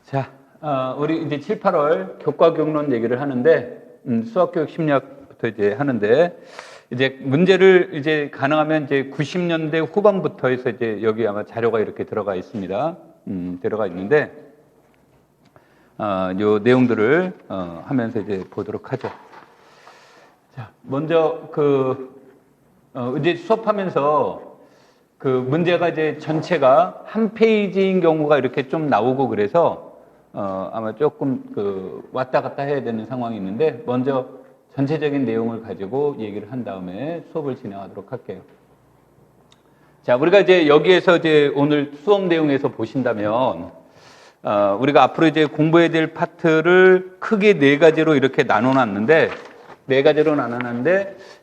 자, 우리 이제 7, 8월 교과 경론 얘기를 하는데, 수학교육 심리학부터 이제 하는데, 이제 문제를 이제 가능하면 이제 90년대 후반부터 해서 이제 여기 아마 자료가 이렇게 들어가 있습니다. 들어가 있는데, 요 내용들을 하면서 이제 보도록 하죠. 자, 먼저 이제 수업하면서 그 문제가 이제 전체가 한 페이지인 경우가 이렇게 좀 나오고 그래서 아마 조금 왔다 갔다 해야 되는 상황이 있는데 먼저 전체적인 내용을 가지고 얘기를 한 다음에 수업을 진행하도록 할게요. 자, 우리가 이제 여기에서 이제 오늘 수업 내용에서 보신다면 우리가 앞으로 이제 공부해야 될 파트를 크게 네 가지로 이렇게 나눠놨는데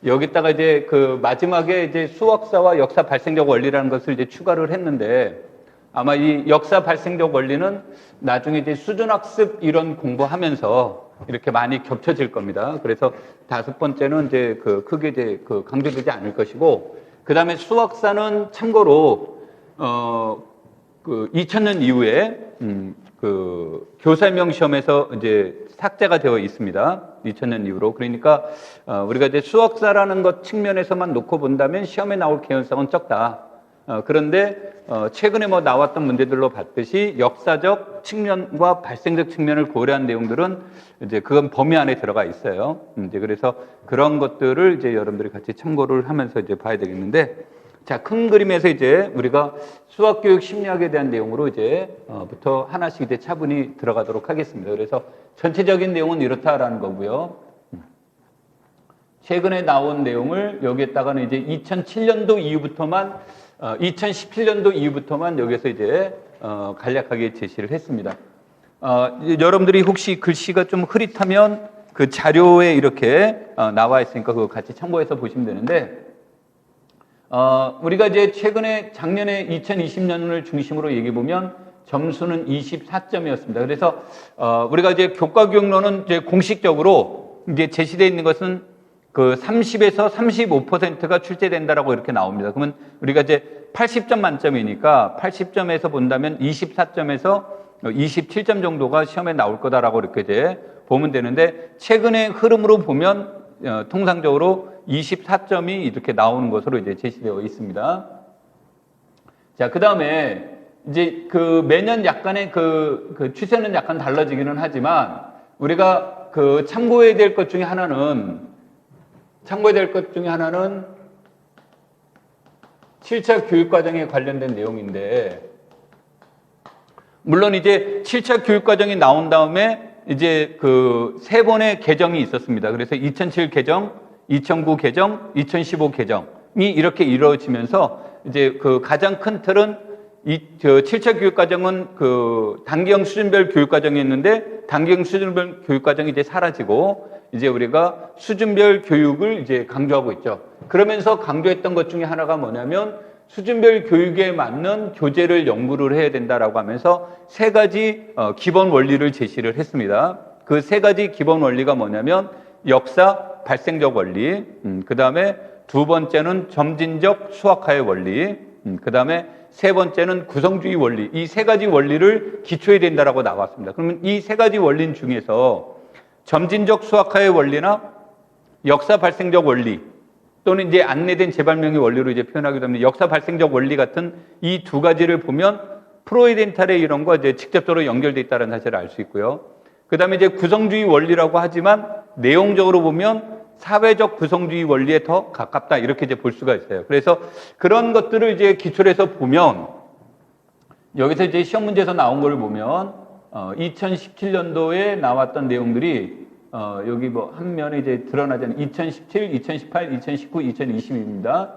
여기다가 이제 마지막에 이제 수학사와 역사 발생적 원리라는 것을 이제 추가를 했는데 아마 이 역사 발생적 원리는 나중에 이제 수준학습 이런 공부하면서 이렇게 많이 겹쳐질 겁니다. 그래서 5번째는 이제 크게 이제 강조되지 않을 것이고, 그 다음에 수학사는 참고로 2000년 이후에 교사명 시험에서 이제 삭제가 되어 있습니다. 2000년 이후로. 그러니까 우리가 이제 수학사라는 것 측면에서만 놓고 본다면 시험에 나올 개연성은 적다. 그런데 최근에 나왔던 문제들로 봤듯이 역사적 측면과 발생적 측면을 고려한 내용들은 이제 그건 범위 안에 들어가 있어요. 이제 그래서 그런 것들을 이제 여러분들이 같이 참고를 하면서 이제 봐야 되겠는데, 자, 큰 그림에서 이제 우리가 수학교육 심리학에 대한 내용으로 부터 하나씩 이제 차분히 들어가도록 하겠습니다. 그래서 전체적인 내용은 이렇다라는 거고요. 최근에 나온 내용을 여기에다가는 이제 2007년도 이후부터만 2017년도 이후부터만 여기서 이제 간략하게 제시를 했습니다. 여러분들이 혹시 글씨가 좀 흐릿하면 그 자료에 이렇게 나와 있으니까 그거 같이 참고해서 보시면 되는데, 우리가 이제 최근에 작년에 2020년을 중심으로 얘기해 보면 점수는 24점이었습니다. 그래서 우리가 이제 교과 교육론은 이제 공식적으로 이제 제시되어 있는 것은 30에서 35%가 출제된다라고 이렇게 나옵니다. 그러면 우리가 이제 80점 만점이니까 80점에서 본다면 24점에서 27점 정도가 시험에 나올 거다라고 이렇게 이제 보면 되는데, 최근의 흐름으로 보면 통상적으로 24점이 이렇게 나오는 것으로 이제 제시되어 있습니다. 자, 그 다음에 이제 매년 약간의 추세는 약간 달라지기는 하지만 우리가 참고해야 될 것 중에 하나는 7차 교육과정에 관련된 내용인데, 물론 이제 7차 교육과정이 나온 다음에 이제 3번의 개정이 있었습니다. 그래서 2007 개정, 2009 개정, 2015 개정이 이렇게 이루어지면서 이제 가장 큰 틀은 7차 교육과정은 단기형 수준별 교육과정이었는데 단기형 수준별 교육과정이 이제 사라지고 이제 우리가 수준별 교육을 이제 강조하고 있죠. 그러면서 강조했던 것 중에 하나가 뭐냐면 수준별 교육에 맞는 교재를 연구를 해야 된다라고 하면서 3가지 기본 원리를 제시를 했습니다. 그 3가지 기본 원리가 뭐냐면 역사 발생적 원리, 그 다음에 2번째는 점진적 수학화의 원리, 그 다음에 3번째는 구성주의 원리. 이 3가지 원리를 기초해야 된다라고 나왔습니다. 그러면 이 3가지 원리 중에서 점진적 수학화의 원리나 역사 발생적 원리, 또는 이제 안내된 재발명의 원리로 이제 표현하기도 합니다. 역사 발생적 원리 같은 이 2가지를 보면 프로이덴탈의 이론과 이제 직접적으로 연결되어 있다는 사실을 알 수 있고요. 그 다음에 이제 구성주의 원리라고 하지만 내용적으로 보면 사회적 구성주의 원리에 더 가깝다, 이렇게 이제 볼 수가 있어요. 그래서 그런 것들을 이제 기초로 해서 보면 여기서 이제 시험 문제에서 나온 걸 보면 2017년도에 나왔던 내용들이 여기 한 면에 이제 드러나지 않는 2017, 2018, 2019, 2020입니다.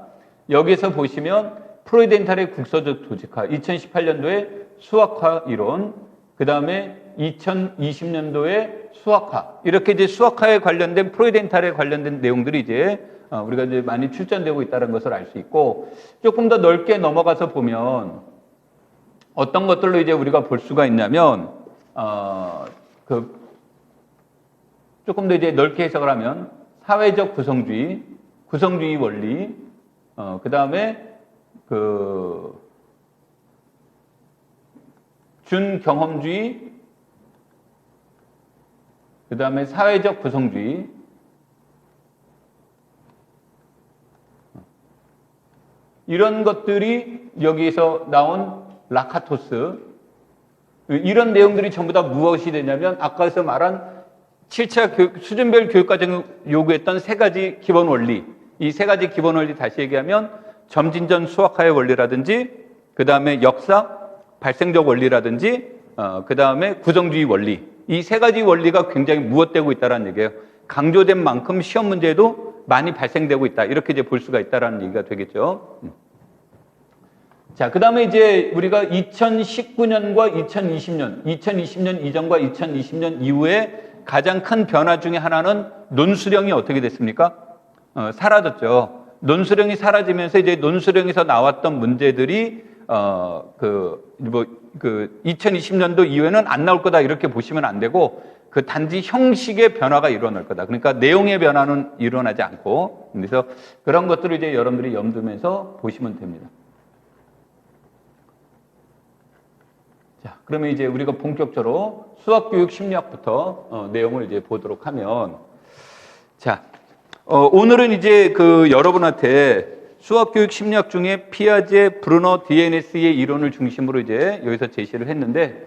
여기서 보시면 프로이덴탈의 국서적 조직화, 2018년도에 수학화 이론, 그 다음에 2020년도에 수학화, 이렇게 이제 수학화에 관련된 프로이덴탈에 관련된 내용들이 이제 우리가 이제 많이 출전되고 있다는 것을 알 수 있고, 조금 더 넓게 넘어가서 보면 어떤 것들로 이제 우리가 볼 수가 있냐면 조금 더 이제 넓게 해석을 하면 사회적 구성주의, 구성주의 원리, 그 다음에 준경험주의, 그 다음에 사회적 구성주의, 이런 것들이 여기서 나온 라카토스, 이런 내용들이 전부 다 무엇이 되냐면 아까서 말한 7차 수준별 교육과정을 요구했던 세 가지 기본 원리, 이 세 가지 기본 원리 다시 얘기하면 점진전 수학화의 원리라든지, 그 다음에 역사, 발생적 원리라든지, 그 다음에 구성주의 원리, 이 세 가지 원리가 굉장히 무엇되고 있다는 얘기예요. 강조된 만큼 시험 문제에도 많이 발생되고 있다, 이렇게 이제 볼 수가 있다는 얘기가 되겠죠. 자, 그 다음에 이제 우리가 2019년과 2020년 이전과 2020년 이후에 가장 큰 변화 중에 하나는 논수령이 어떻게 됐습니까? 사라졌죠. 논수령이 사라지면서 이제 논수령에서 나왔던 문제들이 2020년도 이후에는 안 나올 거다, 이렇게 보시면 안 되고, 그 단지 형식의 변화가 일어날 거다. 그러니까 내용의 변화는 일어나지 않고, 그래서 그런 것들을 이제 여러분들이 염두면서 보시면 됩니다. 자, 그러면 이제 우리가 본격적으로 수학교육 심리학부터 내용을 이제 보도록 하면, 자, 오늘은 이제 여러분한테 수학교육 심리학 중에 피아제, 브루너, DNS의 이론을 중심으로 이제 여기서 제시를 했는데,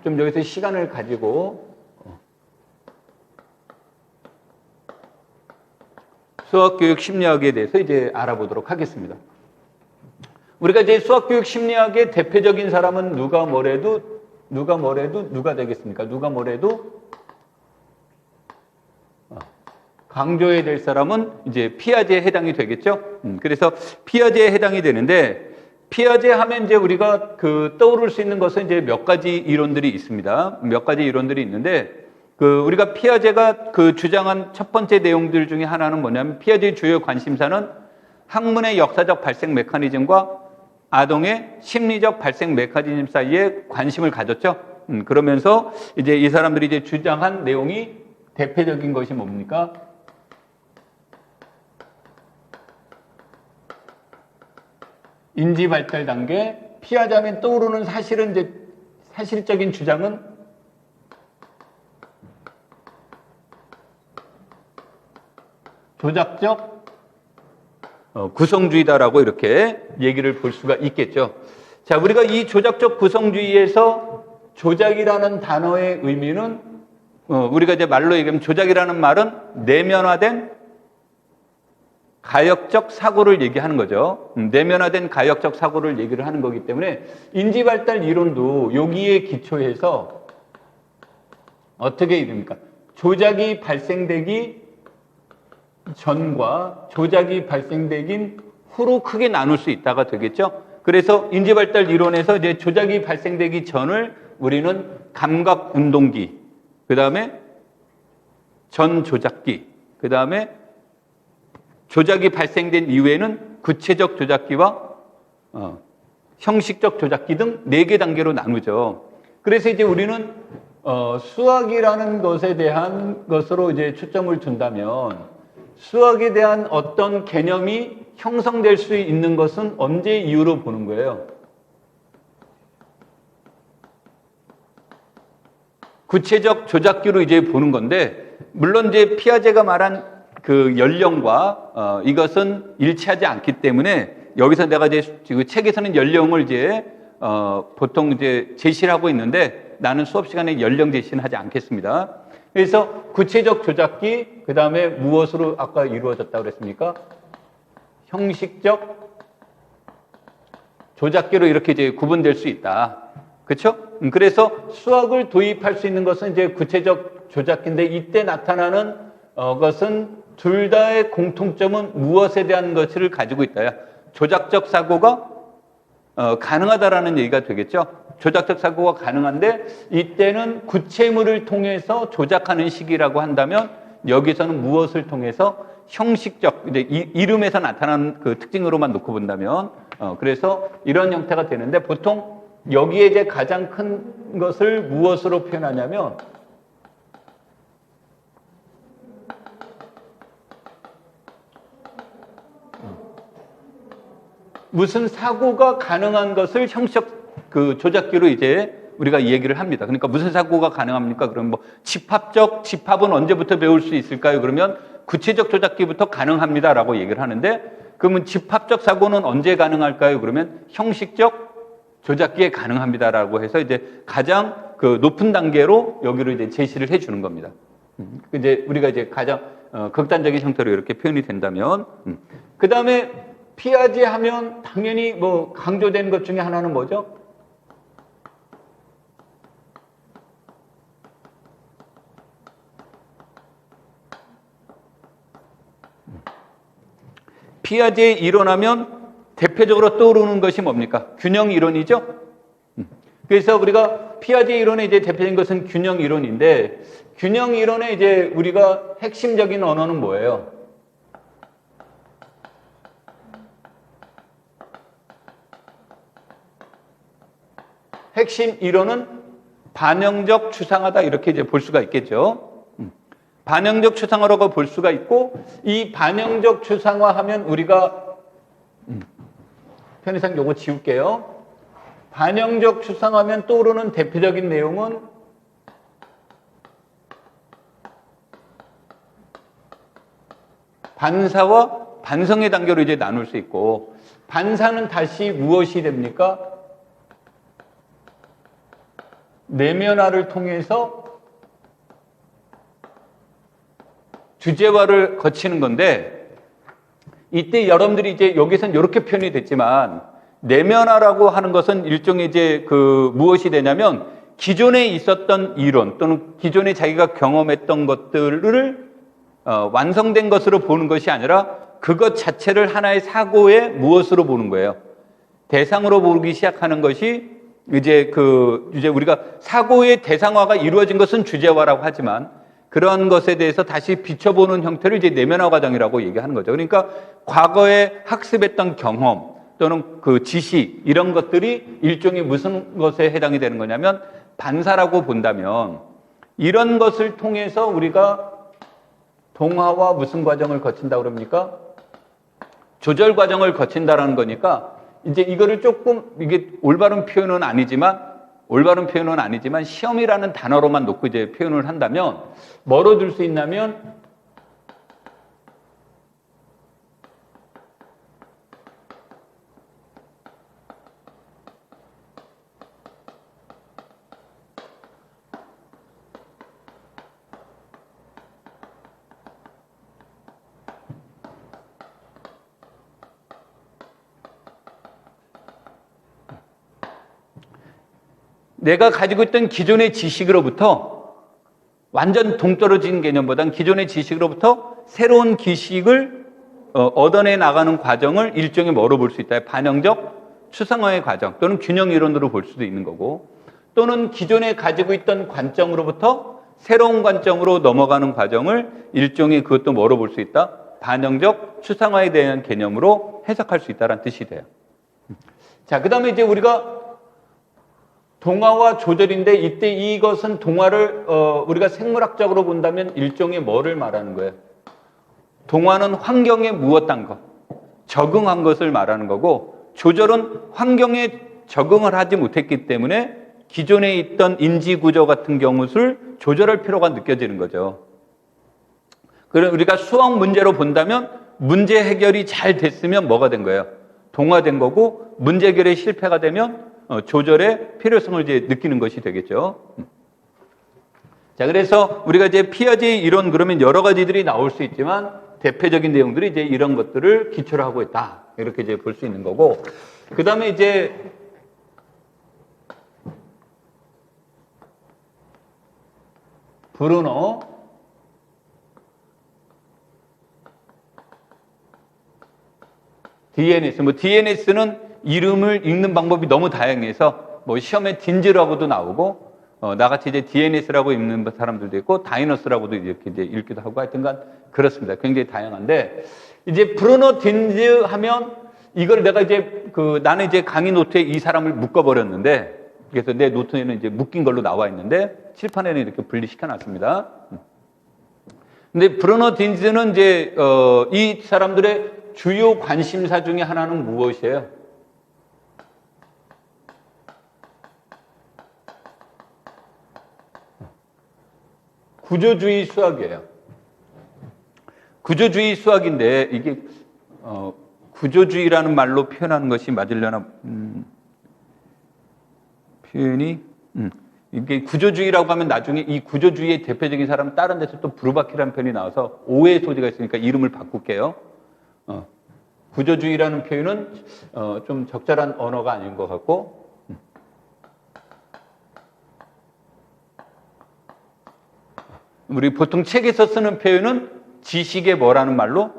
좀 여기서 시간을 가지고 수학교육 심리학에 대해서 이제 알아보도록 하겠습니다. 우리가 이제 수학교육 심리학의 대표적인 사람은 누가 뭐래도 누가 되겠습니까? 누가 뭐래도 강조해야 될 사람은 이제 피아제에 해당이 되겠죠. 그래서 피아제에 해당이 되는데, 피아제 하면 이제 우리가 떠오를 수 있는 것은 이제 몇 가지 이론들이 있습니다. 몇 가지 이론들이 있는데, 우리가 피아제가 주장한 첫 번째 내용들 중에 하나는 뭐냐면, 피아제의 주요 관심사는 학문의 역사적 발생 메커니즘과 아동의 심리적 발생 메커니즘 사이에 관심을 가졌죠. 그러면서 이제 이 사람들이 이제 주장한 내용이 대표적인 것이 뭡니까? 인지 발달 단계, 피아제하면 떠오르는 사실은 이제 사실적인 주장은 조작적 구성주의다라고 이렇게 얘기를 볼 수가 있겠죠. 자, 우리가 이 조작적 구성주의에서 조작이라는 단어의 의미는 우리가 이제 말로 얘기하면 조작이라는 말은 내면화된 가역적 사고를 얘기하는 거죠. 내면화된 가역적 사고를 얘기를 하는 거기 때문에 인지발달 이론도 여기에 기초해서 어떻게 됩니까? 조작이 발생되기 전과 조작이 발생되긴 후로 크게 나눌 수 있다가 되겠죠. 그래서 인지발달 이론에서 이제 조작이 발생되기 전을 우리는 감각운동기, 그 다음에 전조작기, 그 다음에 조작이 발생된 이후에는 구체적 조작기와 형식적 조작기 등 4개 단계로 나누죠. 그래서 이제 우리는 수학이라는 것에 대한 것으로 이제 초점을 둔다면, 수학에 대한 어떤 개념이 형성될 수 있는 것은 언제 이후로 보는 거예요? 구체적 조작기로 이제 보는 건데, 물론 이제 피아제가 말한 연령과 이것은 일치하지 않기 때문에, 여기서 내가 이제 책에서는 연령을 이제 보통 이제 제시를 하고 있는데, 나는 수업 시간에 연령 제시는 하지 않겠습니다. 그래서 구체적 조작기, 그 다음에 무엇으로 아까 이루어졌다고 그랬습니까? 형식적 조작기로 이렇게 이제 구분될 수 있다. 그렇죠? 그래서 수학을 도입할 수 있는 것은 이제 구체적 조작기인데, 이때 나타나는 것은 둘 다의 공통점은 무엇에 대한 것을 가지고 있다야. 조작적 사고가 가능하다라는 얘기가 되겠죠. 조작적 사고가 가능한데, 이때는 구체물을 통해서 조작하는 시기라고 한다면, 여기서는 무엇을 통해서 형식적, 이제 이름에서 나타나는 특징으로만 놓고 본다면, 그래서 이런 형태가 되는데, 보통 여기에 이제 가장 큰 것을 무엇으로 표현하냐면, 무슨 사고가 가능한 것을 형식 조작기로 이제 우리가 얘기를 합니다. 그러니까 무슨 사고가 가능합니까? 그러면 뭐 집합은 언제부터 배울 수 있을까요? 그러면 구체적 조작기부터 가능합니다라고 얘기를 하는데, 그러면 집합적 사고는 언제 가능할까요? 그러면 형식적 조작기에 가능합니다라고 해서 이제 가장 그 높은 단계로 여기로 이제 제시를 해 주는 겁니다. 이제 우리가 이제 가장 극단적인 형태로 이렇게 표현이 된다면, 그 다음에 피아제 하면 당연히 뭐 강조된 것 중에 하나는 뭐죠? 피아제 이론하면 대표적으로 떠오르는 것이 뭡니까? 균형 이론이죠? 그래서 우리가 피아제 이론의 이제 대표적인 것은 균형 이론인데, 균형 이론의 이제 우리가 핵심적인 언어는 뭐예요? 핵심 이론은 반영적 추상화다, 이렇게 이제 볼 수가 있겠죠. 반영적 추상화라고 볼 수가 있고, 이 반영적 추상화 하면 우리가 편의상 요거 지울게요. 반영적 추상화하면 떠오르는 대표적인 내용은 반사와 반성의 단계로 이제 나눌 수 있고, 반사는 다시 무엇이 됩니까? 내면화를 통해서 주제화를 거치는 건데, 이때 여러분들이 이제 여기서는 이렇게 표현이 됐지만, 내면화라고 하는 것은 일종의 이제 그 무엇이 되냐면, 기존에 있었던 이론 또는 기존에 자기가 경험했던 것들을 완성된 것으로 보는 것이 아니라 그것 자체를 하나의 사고의 무엇으로 보는 거예요. 대상으로 보기 시작하는 것이 이제 우리가 사고의 대상화가 이루어진 것은 주제화라고 하지만, 그런 것에 대해서 다시 비춰보는 형태를 이제 내면화 과정이라고 얘기하는 거죠. 그러니까 과거에 학습했던 경험 또는 그 지식, 이런 것들이 일종의 무슨 것에 해당이 되는 거냐면 반사라고 본다면, 이런 것을 통해서 우리가 동화와 무슨 과정을 거친다고 그럽니까? 조절 과정을 거친다라는 거니까, 이제 이거를 조금, 이게 올바른 표현은 아니지만 시험이라는 단어로만 놓고 이제 표현을 한다면 뭐로 들 수 있냐면, 내가 가지고 있던 기존의 지식으로부터 완전 동떨어진 개념보다는 기존의 지식으로부터 새로운 지식을 얻어내 나가는 과정을 일종의 뭐로 볼 수 있다? 반영적 추상화의 과정 또는 균형 이론으로 볼 수도 있는 거고, 또는 기존에 가지고 있던 관점으로부터 새로운 관점으로 넘어가는 과정을 일종의 그것도 뭐로 볼 수 있다? 반영적 추상화에 대한 개념으로 해석할 수 있다는 뜻이 돼요. 자, 그 다음에 이제 우리가 동화와 조절인데, 이때 이것은 동화를 우리가 생물학적으로 본다면 일종의 뭐를 말하는 거예요? 동화는 환경에 무엇한 것, 적응한 것을 말하는 거고, 조절은 환경에 적응을 하지 못했기 때문에 기존에 있던 인지구조 같은 경우를 조절할 필요가 느껴지는 거죠. 그럼 우리가 수학 문제로 본다면 문제 해결이 잘 됐으면 뭐가 된 거예요? 동화된 거고, 문제 해결에 실패가 되면 조절의 필요성을 이제 느끼는 것이 되겠죠. 자, 그래서 우리가 이제 피아제 이론 그러면 여러 가지들이 나올 수 있지만 대표적인 내용들이 이제 이런 것들을 기초로 하고 있다, 이렇게 이제 볼 수 있는 거고, 그 다음에 이제 브루노, DNS는 이름을 읽는 방법이 너무 다양해서 뭐 시험에 딘즈라고도 나오고, 나같이 이제 DNS라고 읽는 사람들도 있고 다이너스라고도 이렇게 이제 읽기도 하고, 하여튼간 그렇습니다. 굉장히 다양한데, 이제 브루노 딘즈 하면 이걸 내가 이제 나는 이제 강의 노트에 이 사람을 묶어버렸는데, 그래서 내 노트에는 이제 묶인 걸로 나와 있는데 칠판에는 이렇게 분리시켜 놨습니다. 근데 브루노 딘즈는 이제 이 사람들의 주요 관심사 중에 하나는 무엇이에요? 구조주의 수학이에요. 구조주의 수학인데 이게 구조주의라는 말로 표현하는 것이 맞으려나 표현이 이게 구조주의라고 하면 나중에 이 구조주의의 대표적인 사람은 다른 데서 또 브루바키라는 표현이 나와서 오해의 소지가 있으니까 이름을 바꿀게요. 구조주의라는 표현은 좀 적절한 언어가 아닌 것 같고 우리 보통 책에서 쓰는 표현은 지식의 뭐라는 말로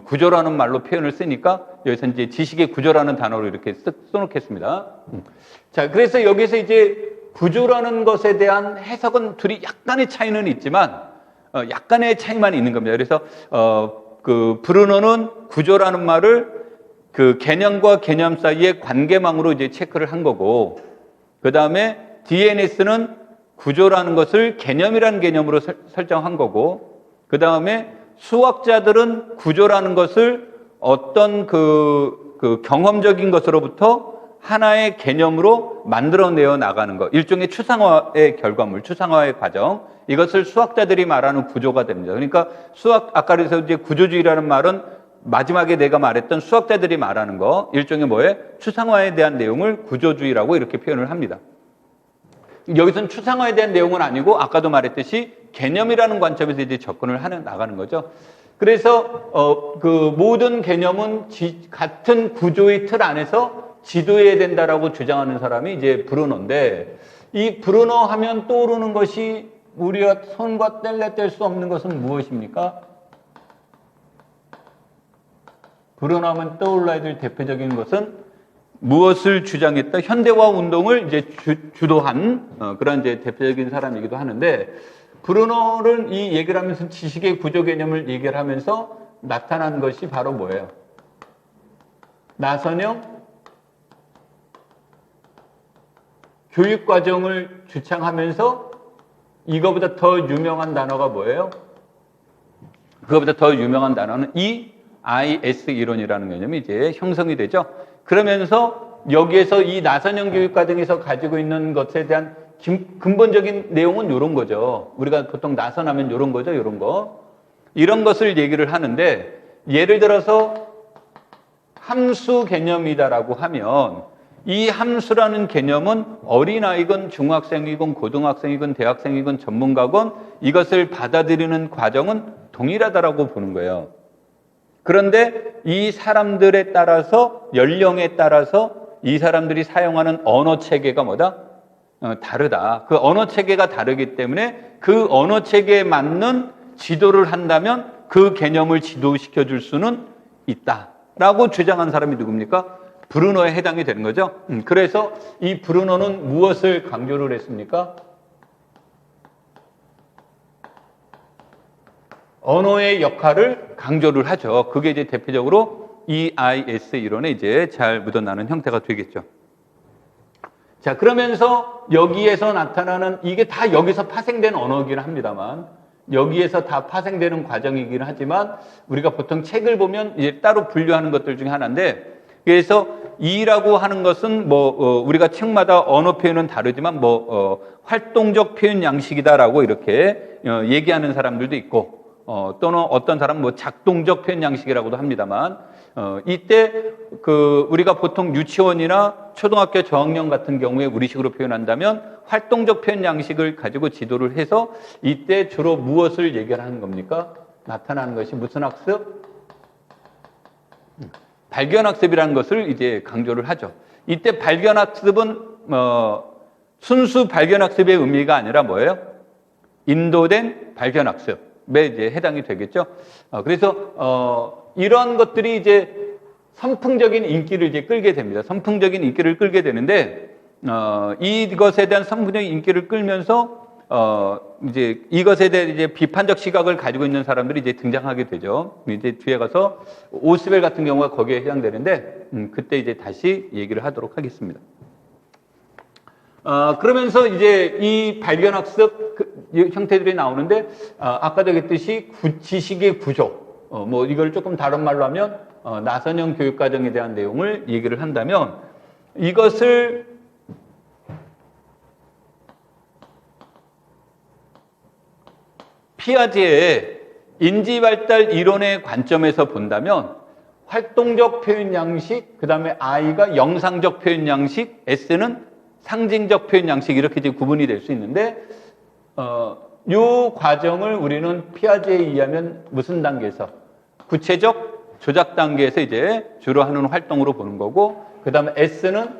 구조라는 말로 표현을 쓰니까 여기서 이제 지식의 구조라는 단어로 이렇게 써놓겠습니다. 자, 그래서 여기서 이제 구조라는 것에 대한 해석은 둘이 약간의 차이는 있지만 약간의 차이만 있는 겁니다. 그래서 그 브루노는 구조라는 말을 그 개념과 개념 사이의 관계망으로 이제 체크를 한 거고, 그 다음에 DNS는 구조라는 것을 개념이라는 개념으로 설정한 거고, 그 다음에 수학자들은 구조라는 것을 어떤 그 경험적인 것으로부터 하나의 개념으로 만들어내어 나가는 것, 일종의 추상화의 결과물, 추상화의 과정, 이것을 수학자들이 말하는 구조가 됩니다. 그러니까 아까 그래서 이제 구조주의라는 말은 마지막에 내가 말했던 수학자들이 말하는 거, 일종의 뭐에 추상화에 대한 내용을 구조주의라고 이렇게 표현을 합니다. 여기서는 추상화에 대한 내용은 아니고 아까도 말했듯이 개념이라는 관점에서 이제 접근을 나가는 거죠. 그래서 그 모든 개념은 같은 구조의 틀 안에서 지도해야 된다라고 주장하는 사람이 이제 브루노인데, 이 브루노 하면 떠오르는 것이 우리가 손과 뗄래 뗄 수 없는 것은 무엇입니까? 브루노 하면 떠올라야 될 대표적인 것은 무엇을 주장했다? 현대화 운동을 이제 주도한 그런 이제 대표적인 사람이기도 하는데, 브루노는 이 얘기를 하면서 지식의 구조 개념을 얘기를 하면서 나타난 것이 바로 뭐예요? 나선형 교육과정을 주창하면서 이거보다 더 유명한 단어가 뭐예요? 그거보다 더 유명한 단어는 EIS 이론이라는 개념이 이제 형성이 되죠. 그러면서 여기에서 이 나선형 교육과정에서 가지고 있는 것에 대한 근본적인 내용은 이런 거죠. 우리가 보통 나선하면 이런 거죠, 이런 거. 이런 것을 얘기를 하는데, 예를 들어서 함수 개념이다라고 하면 이 함수라는 개념은 어린아이건 중학생이건 고등학생이건 대학생이건 전문가건 이것을 받아들이는 과정은 동일하다라고 보는 거예요. 그런데 이 사람들에 따라서, 연령에 따라서 이 사람들이 사용하는 언어 체계가 뭐다? 다르다. 그 언어 체계가 다르기 때문에 그 언어 체계에 맞는 지도를 한다면 그 개념을 지도시켜 줄 수는 있다라고 주장한 사람이 누굽니까? 브루노에 해당이 되는 거죠. 그래서 이 브루노는 무엇을 강조를 했습니까? 언어의 역할을 강조를 하죠. 그게 이제 대표적으로 EIS 이론에 이제 잘 묻어나는 형태가 되겠죠. 자, 그러면서 여기에서 나타나는 이게 다 여기서 파생된 언어이긴 합니다만, 여기에서 다 파생되는 과정이긴 하지만 우리가 보통 책을 보면 이제 따로 분류하는 것들 중에 하나인데, 그래서 E라고 하는 것은 우리가 책마다 언어 표현은 다르지만 활동적 표현 양식이다라고 이렇게 얘기하는 사람들도 있고, 또는 어떤 사람은 작동적 표현 양식이라고도 합니다만, 이때 우리가 보통 유치원이나 초등학교 저학년 같은 경우에 우리식으로 표현한다면 활동적 표현 양식을 가지고 지도를 해서 이때 주로 무엇을 얘기하는 겁니까? 나타나는 것이 무슨 학습? 발견학습이라는 것을 이제 강조를 하죠. 이때 발견학습은 순수 발견학습의 의미가 아니라 뭐예요? 인도된 발견학습에 이제 해당이 되겠죠. 그래서 이런 것들이 이제 선풍적인 인기를 이제 끌게 됩니다. 선풍적인 인기를 끌게 되는데, 이것에 대한 선풍적인 인기를 끌면서 이제 이것에 대해 이제 비판적 시각을 가지고 있는 사람들이 이제 등장하게 되죠. 이제 뒤에 가서 오스웰 같은 경우가 거기에 해당되는데, 그때 이제 다시 얘기를 하도록 하겠습니다. 그러면서 이제 이 발견학습 형태들이 나오는데, 아까도 얘기했듯이 지식의 구조, 이걸 조금 다른 말로 하면 나선형 교육과정에 대한 내용을 얘기를 한다면, 이것을 피아제의 인지발달 이론의 관점에서 본다면 활동적 표현 양식, 그 다음에 I가 영상적 표현 양식, S는 상징적 표현 양식 이렇게 이제 구분이 될 수 있는데 이 과정을 우리는 피아제에 의하면 무슨 단계에서 구체적 조작 단계에서 이제 주로 하는 활동으로 보는 거고 그 다음에 S는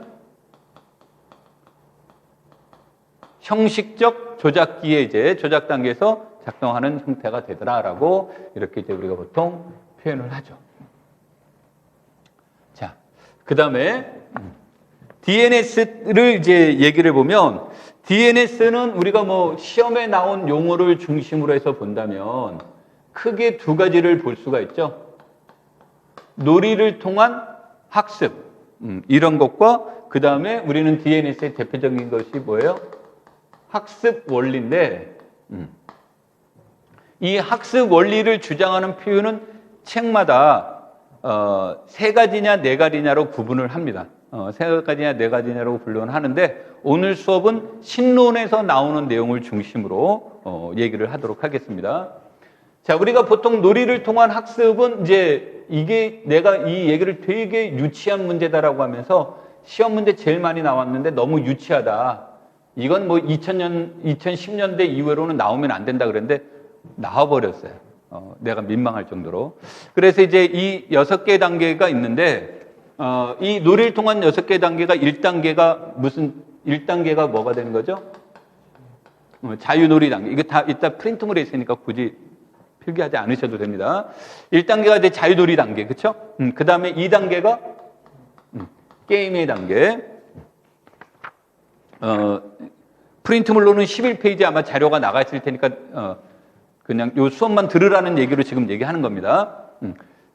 형식적 조작기에 이제 조작 단계에서 작동하는 형태가 되더라라고 이렇게 이제 우리가 보통 표현을 하죠. 자, 그 다음에 DNS를 이제 얘기를 보면 DNS는 우리가 뭐 시험에 나온 용어를 중심으로 해서 본다면 크게 두 가지를 볼 수가 있죠. 놀이를 통한 학습 이런 것과 그 다음에 우리는 DNS의 대표적인 것이 뭐예요? 학습 원리인데 이 학습 원리를 주장하는 표현은 책마다 세 가지냐 네 가지냐로 구분을 합니다. 세 가지냐 네 가지냐로 분류는 하는데 오늘 수업은 신론에서 나오는 내용을 중심으로 얘기를 하도록 하겠습니다. 자, 우리가 보통 놀이를 통한 학습은 이제 이게 내가 이 얘기를 되게 유치한 문제다라고 하면서 시험 문제 제일 많이 나왔는데 너무 유치하다. 이건 뭐 2010년대 이후로는 나오면 안 된다 그랬는데 나와버렸어요. 내가 민망할 정도로. 그래서 이제 이 6개 단계가 있는데 이 놀이를 통한 6개 단계가 1단계가 뭐가 되는 거죠? 자유놀이 단계. 이거 다 이따 프린트물에 있으니까 굳이 필기하지 않으셔도 됩니다. 1단계가 이제 자유놀이 단계, 그렇죠? 그 다음에 2단계가 게임의 단계. 프린트물로는 11페이지 아마 자료가 나가 있을 테니까 그냥 요 수업만 들으라는 얘기로 지금 얘기하는 겁니다.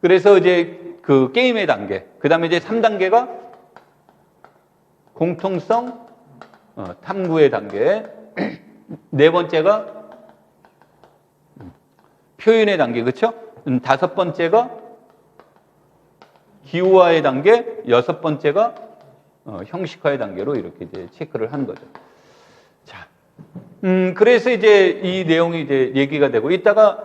그래서 이제 그 게임의 단계. 그 다음에 이제 3단계가 공통성 탐구의 단계. 네 번째가 표현의 단계, 그렇죠? 5번째가 기호화의 단계, 6번째가 형식화의 단계로 이렇게 이제 체크를 하는 거죠. 자, 그래서 이제 이 내용이 이제 얘기가 되고 이따가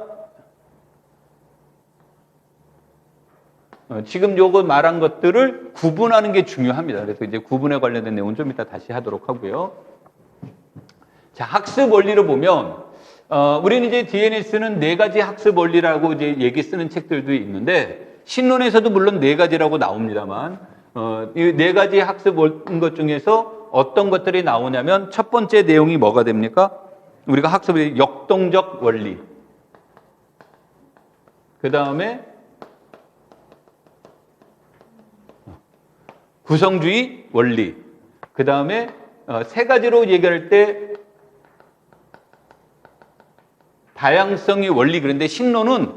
지금 요거 말한 것들을 구분하는 게 중요합니다. 그래서 이제 구분에 관련된 내용은 좀 이따 다시 하도록 하고요. 자, 학습 원리를 보면 우리는 이제 DNS는 4가지 학습 원리라고 이제 얘기 쓰는 책들도 있는데 신론에서도 물론 4가지라고 나옵니다만 이 4가지 학습 것 중에서 어떤 것들이 나오냐면 첫 번째 내용이 뭐가 됩니까? 우리가 학습의 역동적 원리. 그 다음에 구성주의 원리. 그 다음에 3가지로 얘기할 때 다양성의 원리. 그런데 신론은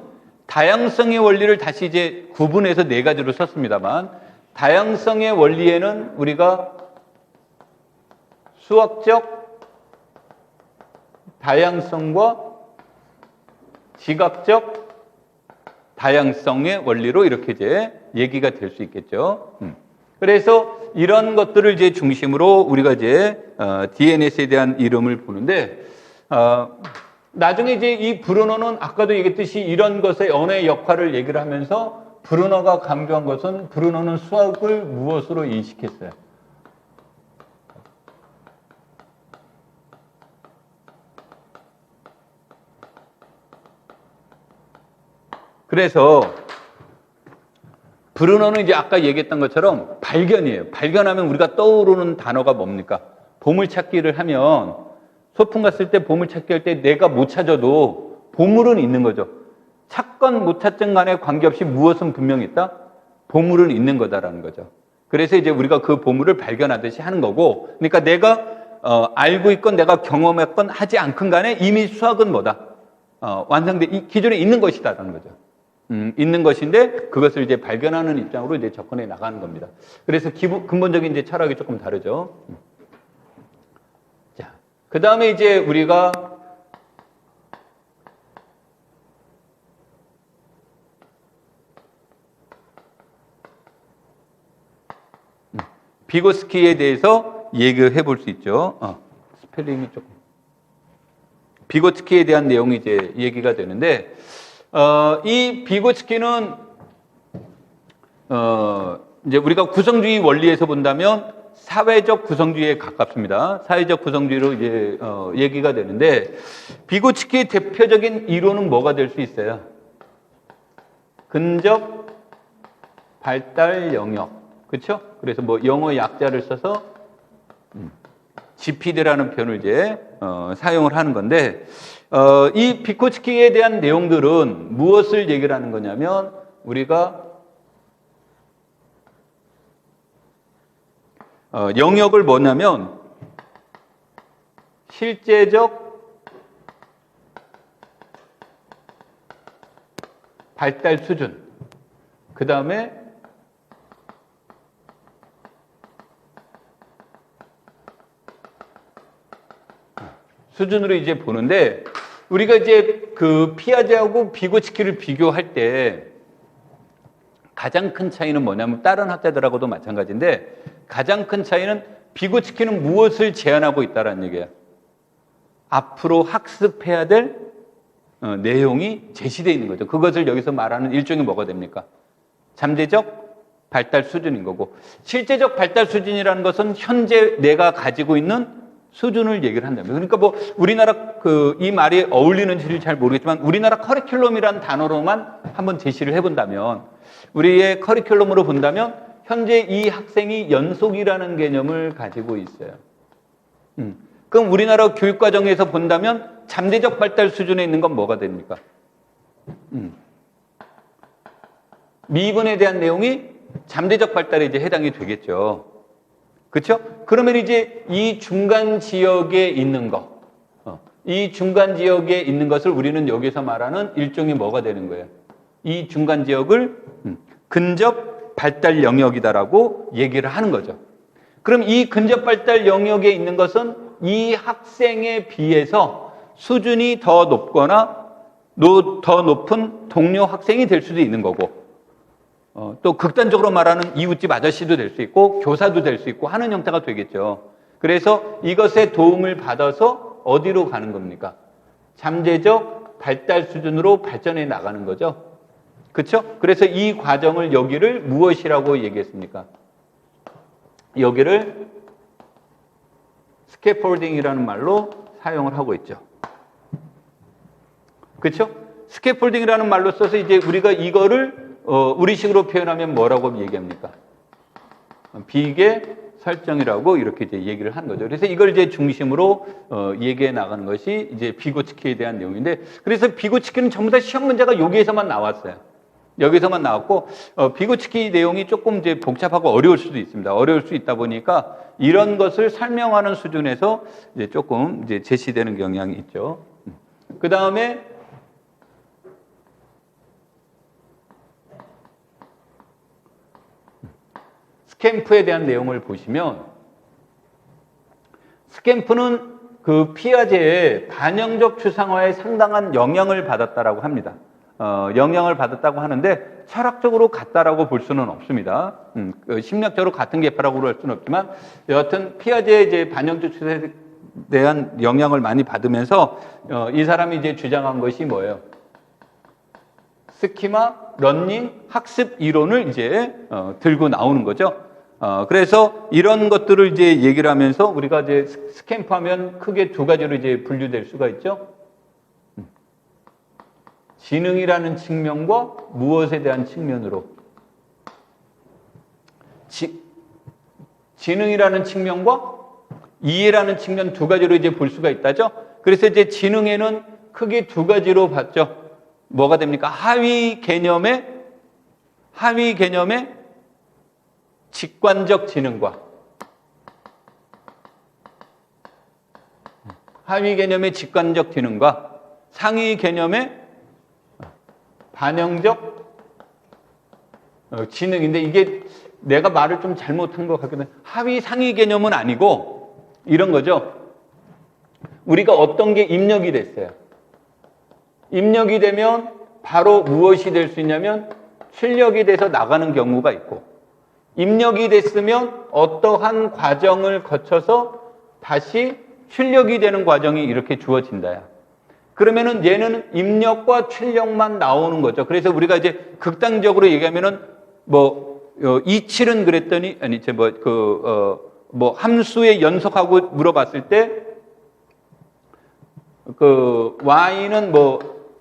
다양성의 원리를 다시 이제 구분해서 4가지로 썼습니다만 다양성의 원리에는 우리가 수학적 다양성과 지각적 다양성의 원리로 이렇게 이제 얘기가 될 수 있겠죠. 그래서 이런 것들을 이제 중심으로 우리가 이제 DNS에 대한 이름을 보는데 나중에 이제 이 브루너는 아까도 얘기했듯이 이런 것의 언어의 역할을 얘기를 하면서 브루너가 강조한 것은 브루너는 수학을 무엇으로 인식했어요? 그래서 브루너는 이제 아까 얘기했던 것처럼 발견이에요. 발견하면 우리가 떠오르는 단어가 뭡니까? 보물찾기를 하면 소풍 갔을 때 보물찾기 할 때 내가 못 찾아도 보물은 있는 거죠. 찾건 못 찾든 간에 관계없이 무엇은 분명히 있다? 보물은 있는 거다라는 거죠. 그래서 이제 우리가 그 보물을 발견하듯이 하는 거고 그러니까 내가 알고 있건 내가 경험했건 하지 않건 간에 이미 수학은 뭐다? 완성돼 기존에 있는 것이다라는 거죠. 있는 것인데 그것을 이제 발견하는 입장으로 이제 접근해 나가는 겁니다. 그래서 근본적인 이제 철학이 조금 다르죠. 자, 그 다음에 이제 우리가 비고스키에 대해서 얘기해 볼 수 있죠. 스펠링이 조금 비고츠키에 대한 내용이 이제 얘기가 되는데, 이 비고츠키는, 이제 우리가 구성주의 원리에서 본다면 사회적 구성주의에 가깝습니다. 사회적 구성주의로 이제, 얘기가 되는데, 비고츠키의 대표적인 이론은 뭐가 될 수 있어요? 근접 발달 영역. 그렇죠? 그래서 뭐 영어 약자를 써서 GPD라는 표현을 이제 사용을 하는 건데, 이 비고츠키에 대한 내용들은 무엇을 얘기를 하는 거냐면, 우리가 영역을 뭐냐면 실제적 발달 수준, 그 다음에 수준으로 이제 보는데, 우리가 이제 그 피아제하고 비고츠키를 비교할 때 가장 큰 차이는 뭐냐면, 다른 학자들하고도 마찬가지인데, 가장 큰 차이는 비고츠키는 무엇을 제안하고 있다라는 얘기예요. 앞으로 학습해야 될 내용이 제시되어 있는 거죠. 그것을 여기서 말하는 일종의 뭐가 됩니까? 잠재적 발달 수준인 거고, 실제적 발달 수준이라는 것은 현재 내가 가지고 있는 수준을 얘기를 한다면, 그러니까 뭐 우리나라 이 말이 어울리는지를 잘 모르겠지만, 우리나라 커리큘럼이라는 단어로만 한번 제시를 해본다면, 우리의 커리큘럼으로 본다면 현재 이 학생이 연속이라는 개념을 가지고 있어요. 그럼 우리나라 교육과정에서 본다면 잠재적 발달 수준에 있는 건 뭐가 됩니까? 미분에 대한 내용이 잠재적 발달에 이제 해당이 되겠죠. 그렇죠? 그러면 이제 이 중간 지역에 있는 거, 이 중간 지역에 있는 것을 우리는 여기서 말하는 일종의 뭐가 되는 거예요? 이 중간 지역을 근접 발달 영역이다라고 얘기를 하는 거죠. 그럼 이 근접 발달 영역에 있는 것은 이 학생에 비해서 수준이 더 높거나 더 높은 동료 학생이 될 수도 있는 거고, 또 극단적으로 말하는 이웃집 아저씨도 될 수 있고 교사도 될 수 있고 하는 형태가 되겠죠. 그래서 이것의 도움을 받아서 어디로 가는 겁니까? 잠재적 발달 수준으로 발전해 나가는 거죠. 그렇죠? 그래서 이 과정을, 여기를 무엇이라고 얘기했습니까? 여기를 스캐폴딩이라는 말로 사용을 하고 있죠. 그렇죠? 스캐폴딩이라는 말로 써서 이제 우리가 이거를 우리식으로 표현하면 뭐라고 얘기합니까? 비계 설정이라고 이렇게 이제 얘기를 한 거죠. 그래서 이걸 이제 중심으로 얘기해 나가는 것이 이제 비고츠키에 대한 내용인데, 그래서 비고츠키는 전부 다 시험 문제가 여기에서만 나왔어요. 여기서만 나왔고, 비고츠키 내용이 조금 이제 복잡하고 어려울 수도 있습니다. 어려울 수 있다 보니까 이런 것을 설명하는 수준에서 이제 조금 이제 제시되는 경향이 있죠. 그 다음에 스캠프에 대한 내용을 보시면, 스캠프는 그 피아제의 반영적 추상화에 상당한 영향을 받았다라고 합니다. 영향을 받았다고 하는데 철학적으로 같다라고 볼 수는 없습니다. 심리학적으로 같은 계파라고 할 수는 없지만, 여하튼 피아제의 이제 반영적 추상에 대한 영향을 많이 받으면서 이 사람이 이제 주장한 것이 뭐예요? 스키마, 러닝, 학습 이론을 이제 들고 나오는 거죠. 그래서 이런 것들을 이제 얘기를 하면서 우리가 이제 스캠프 하면 크게 두 가지로 이제 분류될 수가 있죠. 지능이라는 측면과 무엇에 대한 측면으로. 지능이라는 측면과 이해라는 측면 두 가지로 이제 볼 수가 있다죠. 그래서 이제 지능에는 크게 두 가지로 봤죠. 뭐가 됩니까? 하위 개념의 직관적 지능과 하위 개념의 직관적 지능과 상위 개념의 반영적 지능인데, 이게 내가 말을 좀 잘못한 것 같기도 해요. 하위 상위 개념은 아니고 이런 거죠. 우리가 어떤 게 입력이 됐어요. 입력이 되면 바로 무엇이 될 수 있냐면 출력이 돼서 나가는 경우가 있고, 입력이 됐으면 어떠한 과정을 거쳐서 다시 출력이 되는 과정이 이렇게 주어진다야. 그러면은 얘는 입력과 출력만 나오는 거죠. 그래서 우리가 이제 극단적으로 얘기하면은 이칠은 그랬더니 아니 이제 함수의 연속하고 물어봤을 때 y는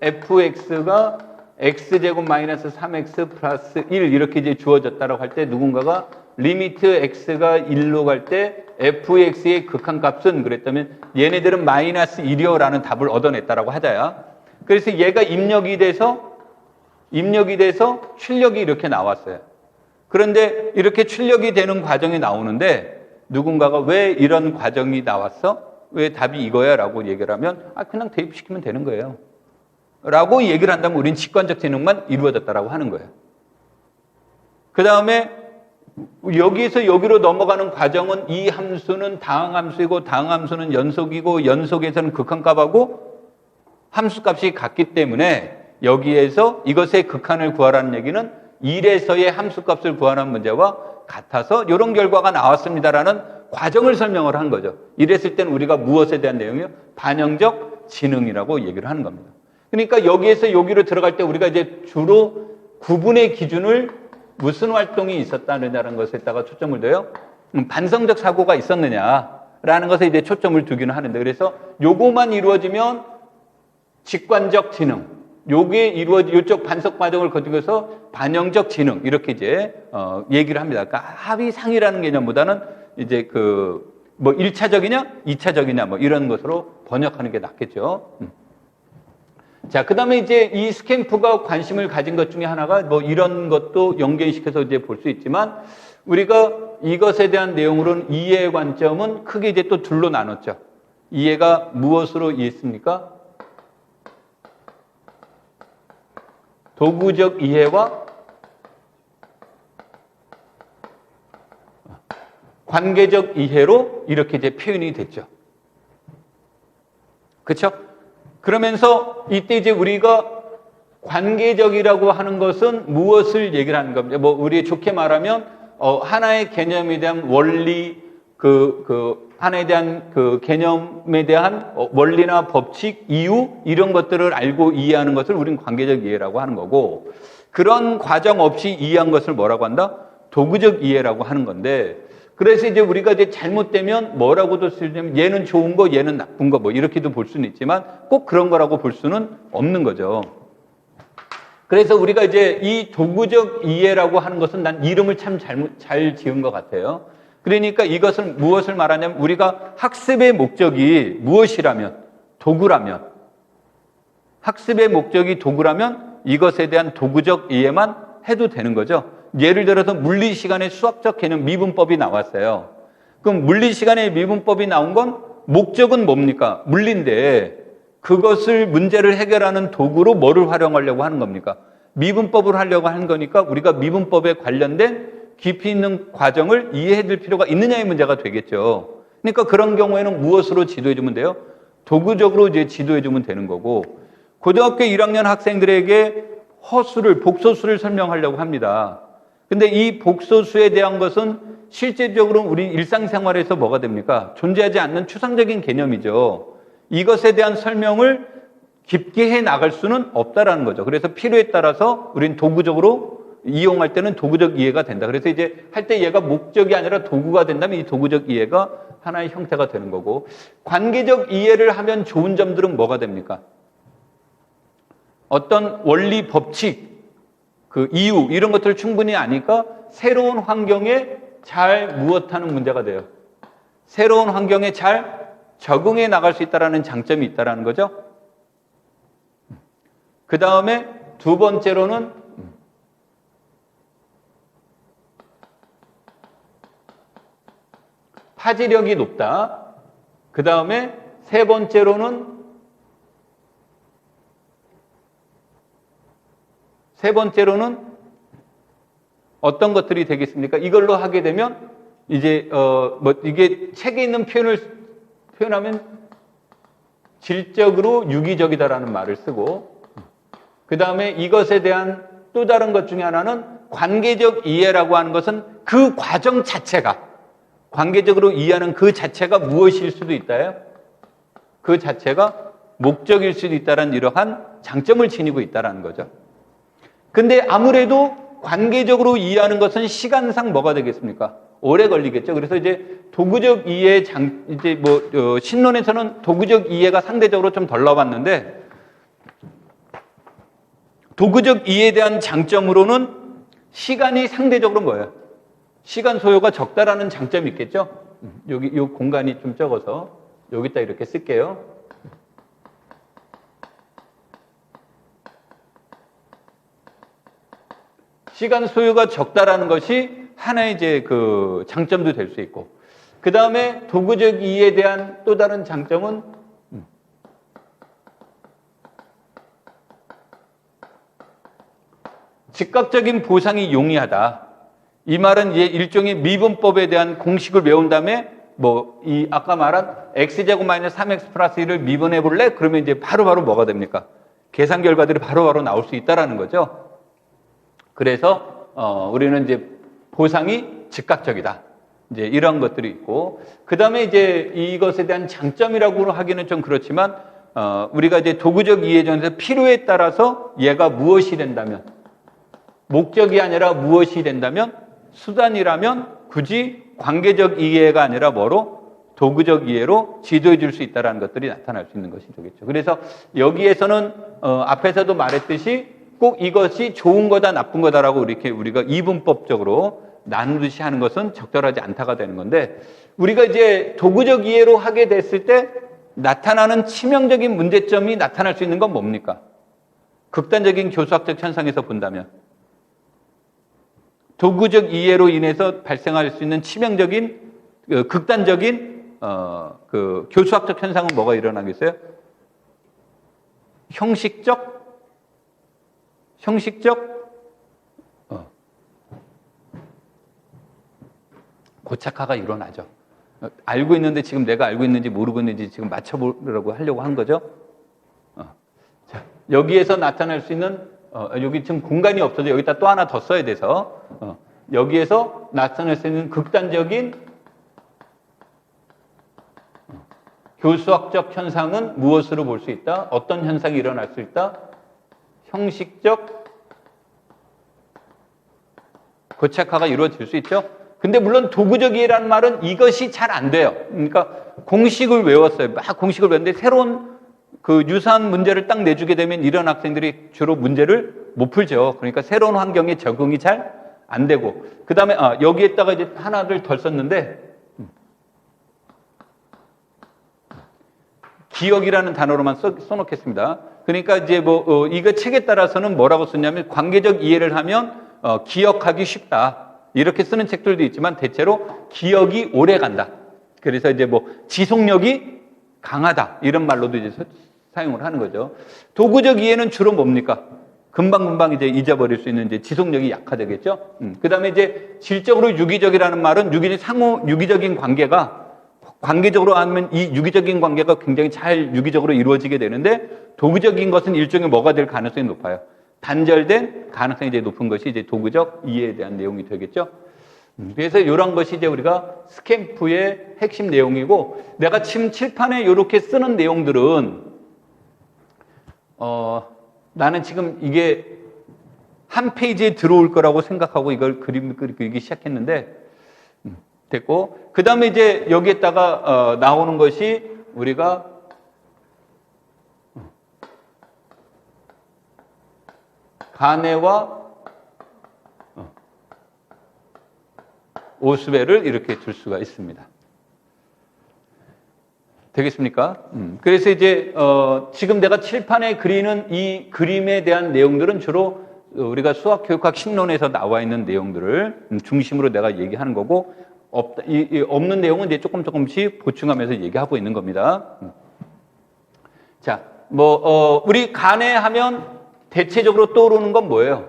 fx가 x제곱 마이너스 3x 플러스 1 이렇게 이제 주어졌다라고 할 때 누군가가 리미트 x가 1로 갈 때 fx의 극한값은 그랬다면 얘네들은 마이너스 1이요라는 답을 얻어냈다라고 하자야. 그래서 얘가 입력이 돼서 출력이 이렇게 나왔어요. 그런데 이렇게 출력이 되는 과정이 나오는데 누군가가 왜 이런 과정이 나왔어? 왜 답이 이거야? 라고 얘기를 하면 그냥 대입시키면 되는 거예요. 라고 얘기를 한다면 우린 직관적 지능만 이루어졌다라고 하는 거예요. 그 다음에 여기에서 여기로 넘어가는 과정은 이 함수는 다항함수이고 다항함수는 연속이고 연속에서는 극한값하고 함수값이 같기 때문에 여기에서 이것의 극한을 구하라는 얘기는 1에서의 함수값을 구하는 문제와 같아서 이런 결과가 나왔습니다라는 과정을 설명을 한 거죠. 이랬을 때는 우리가 무엇에 대한 내용이요? 반영적 지능이라고 얘기를 하는 겁니다. 그러니까 여기에서 여기로 들어갈 때 우리가 이제 주로 구분의 기준을 무슨 활동이 있었다느냐는 것에다가 초점을 둬요. 반성적 사고가 있었느냐라는 것에 이제 초점을 두기는 하는데 그래서 요거만 이루어지면 직관적 지능, 요게 이쪽 반석 과정을 거쳐서 반영적 지능 이렇게 이제 얘기를 합니다. 그러니까 합의상이라는 개념보다는 이제 1차적이냐, 2차적이냐 이런 것으로 번역하는 게 낫겠죠. 자, 그 다음에 이제 이 스캠프가 관심을 가진 것 중에 하나가 이런 것도 연결시켜서 이제 볼 수 있지만 우리가 이것에 대한 내용으로는 이해의 관점은 크게 이제 또 둘로 나눴죠. 이해가 무엇으로 이해했습니까? 도구적 이해와 관계적 이해로 이렇게 이제 표현이 됐죠. 그렇죠? 그러면서 이때 이제 우리가 관계적이라고 하는 것은 무엇을 얘기를 하는 겁니다. 우리 좋게 말하면 하나의 개념에 대한 원리, 하나에 대한 개념에 대한 원리나 법칙, 이유 이런 것들을 알고 이해하는 것을 우리는 관계적 이해라고 하는 거고 그런 과정 없이 이해한 것을 뭐라고 한다? 도구적 이해라고 하는 건데 그래서 이제 우리가 이제 잘못되면 뭐라고도 쓰냐면 얘는 좋은 거, 얘는 나쁜 거 이렇게도 볼 수는 있지만 꼭 그런 거라고 볼 수는 없는 거죠. 그래서 우리가 이제 이 도구적 이해라고 하는 것은 난 이름을 참 잘 지은 것 같아요. 그러니까 이것은 무엇을 말하냐면 우리가 학습의 목적이 무엇이라면 도구라면 학습의 목적이 도구라면 이것에 대한 도구적 이해만 해도 되는 거죠. 예를 들어서 물리 시간에 수학적 개념 미분법이 나왔어요. 그럼 물리 시간에 미분법이 나온 건 목적은 뭡니까? 물리인데 그것을 문제를 해결하는 도구로 뭐를 활용하려고 하는 겁니까? 미분법을 하려고 하는 거니까 우리가 미분법에 관련된 깊이 있는 과정을 이해해 줄 필요가 있느냐의 문제가 되겠죠. 그러니까 그런 경우에는 무엇으로 지도해 주면 돼요? 도구적으로 이제 지도해 주면 되는 거고 고등학교 1학년 학생들에게 허수를 복소수를 설명하려고 합니다. 근데 이 복소수에 대한 것은 실제적으로 우리 일상생활에서 뭐가 됩니까? 존재하지 않는 추상적인 개념이죠. 이것에 대한 설명을 깊게 해 나갈 수는 없다라는 거죠. 그래서 필요에 따라서 우리는 도구적으로 이용할 때는 도구적 이해가 된다. 그래서 이제 할 때 얘가 목적이 아니라 도구가 된다면 이 도구적 이해가 하나의 형태가 되는 거고 관계적 이해를 하면 좋은 점들은 뭐가 됩니까? 어떤 원리, 법칙, 이유 이런 것들을 충분히 아니까 새로운 환경에 잘 무엇하는 문제가 돼요. 새로운 환경에 잘 적응해 나갈 수 있다는 장점이 있다는 거죠. 그 다음에 두 번째로는 파지력이 높다. 그 다음에 세 번째로는 어떤 것들이 되겠습니까? 이걸로 하게 되면 이제 이게 책에 있는 표현을 표현하면 질적으로 유기적이다라는 말을 쓰고 그 다음에 이것에 대한 또 다른 것 중에 하나는 관계적 이해라고 하는 것은 그 과정 자체가 관계적으로 이해하는 그 자체가 무엇일 수도 있다요? 그 자체가 목적일 수도 있다는 이러한 장점을 지니고 있다는 거죠. 근데 아무래도 관계적으로 이해하는 것은 시간상 뭐가 되겠습니까? 오래 걸리겠죠. 그래서 이제 도구적 이해 신론에서는 도구적 이해가 상대적으로 좀 덜 나왔는데, 도구적 이해에 대한 장점으로는 시간이 상대적으로 뭐예요? 시간 소요가 적다라는 장점이 있겠죠? 여기 이 공간이 좀 적어서 여기다 이렇게 쓸게요. 시간 소요가 적다라는 것이 하나의 이제 그 장점도 될 수 있고, 그 다음에 도구적 이해에 대한 또 다른 장점은 즉각적인 보상이 용이하다. 이 말은 이제 일종의 미분법에 대한 공식을 외운 다음에 이 아까 말한 x제곱 마이너스 3x 플러스 1을 미분해 볼래? 그러면 이제 바로바로 뭐가 됩니까? 계산 결과들이 바로바로 나올 수 있다라는 거죠. 그래서 우리는 이제 보상이 즉각적이다. 이제 이런 것들이 있고, 그 다음에 이제 이것에 대한 장점이라고 하기는 좀 그렇지만, 우리가 이제 도구적 이해전에서 필요에 따라서 얘가 무엇이 된다면, 목적이 아니라 무엇이 된다면, 수단이라면 굳이 관계적 이해가 아니라 도구적 이해로 지도해 줄 수 있다는 것들이 나타날 수 있는 것이 되겠죠. 그래서 여기에서는 앞에서도 말했듯이 꼭 이것이 좋은 거다 나쁜 거다라고 이렇게 우리가 이분법적으로 나누듯이 하는 것은 적절하지 않다가 되는 건데, 우리가 이제 도구적 이해로 하게 됐을 때 나타나는 치명적인 문제점이 나타날 수 있는 건 뭡니까? 극단적인 교수학적 현상에서 본다면 도구적 이해로 인해서 발생할 수 있는 치명적인 극단적인 교수학적 현상은 뭐가 일어나겠어요? 형식적 고착화가 일어나죠. 알고 있는데 지금 내가 알고 있는지 모르고 있는지 지금 맞춰보려고 하려고 한 거죠. 자, 여기에서 나타날 수 있는 여기 지금 공간이 없어서 여기다 또 하나 더 써야 돼서 여기에서 나타날 수 있는 극단적인 교수학적 현상은 무엇으로 볼 수 있다? 어떤 현상이 일어날 수 있다? 형식적 고착화가 이루어질 수 있죠. 근데 물론 도구적 이해라는 말은 이것이 잘 안 돼요. 그러니까 공식을 외웠어요. 막 공식을 외웠는데 새로운 그 유사한 문제를 딱 내주게 되면 이런 학생들이 주로 문제를 못 풀죠. 그러니까 새로운 환경에 적응이 잘 안 되고, 그 다음에 여기에다가 이제 하나를 덜 썼는데 기억이라는 단어로만 써놓겠습니다. 그러니까 이제 이거 책에 따라서는 뭐라고 썼냐면 관계적 이해를 하면 기억하기 쉽다. 이렇게 쓰는 책들도 있지만 대체로 기억이 오래 간다. 그래서 이제 지속력이 강하다. 이런 말로도 이제 사용을 하는 거죠. 도구적 이해는 주로 뭡니까? 금방금방 이제 잊어버릴 수 있는 이제 지속력이 약화되겠죠. 그 다음에 이제 질적으로 유기적이라는 말은 상호 유기적인 관계가 관계적으로 하면 이 유기적인 관계가 굉장히 잘 유기적으로 이루어지게 되는데, 도구적인 것은 일종의 뭐가 될 가능성이 높아요. 단절된 가능성이 이제 높은 것이 이제 도구적 이해에 대한 내용이 되겠죠. 그래서 이런 것이 이제 우리가 스캠프의 핵심 내용이고, 내가 지금 칠판에 이렇게 쓰는 내용들은 나는 지금 이게 한 페이지에 들어올 거라고 생각하고 이걸 그림을 그리기 시작했는데 됐고, 그 다음에 이제 여기에다가 나오는 것이 우리가 간해와 오수배를 이렇게 둘 수가 있습니다. 되겠습니까? 그래서 이제 지금 내가 칠판에 그리는 이 그림에 대한 내용들은 주로 우리가 수학교육학 신론에서 나와 있는 내용들을 중심으로 내가 얘기하는 거고, 없는 내용은 이제 조금씩 보충하면서 얘기하고 있는 겁니다. 자, 우리 간해하면 대체적으로 떠오르는 건 뭐예요?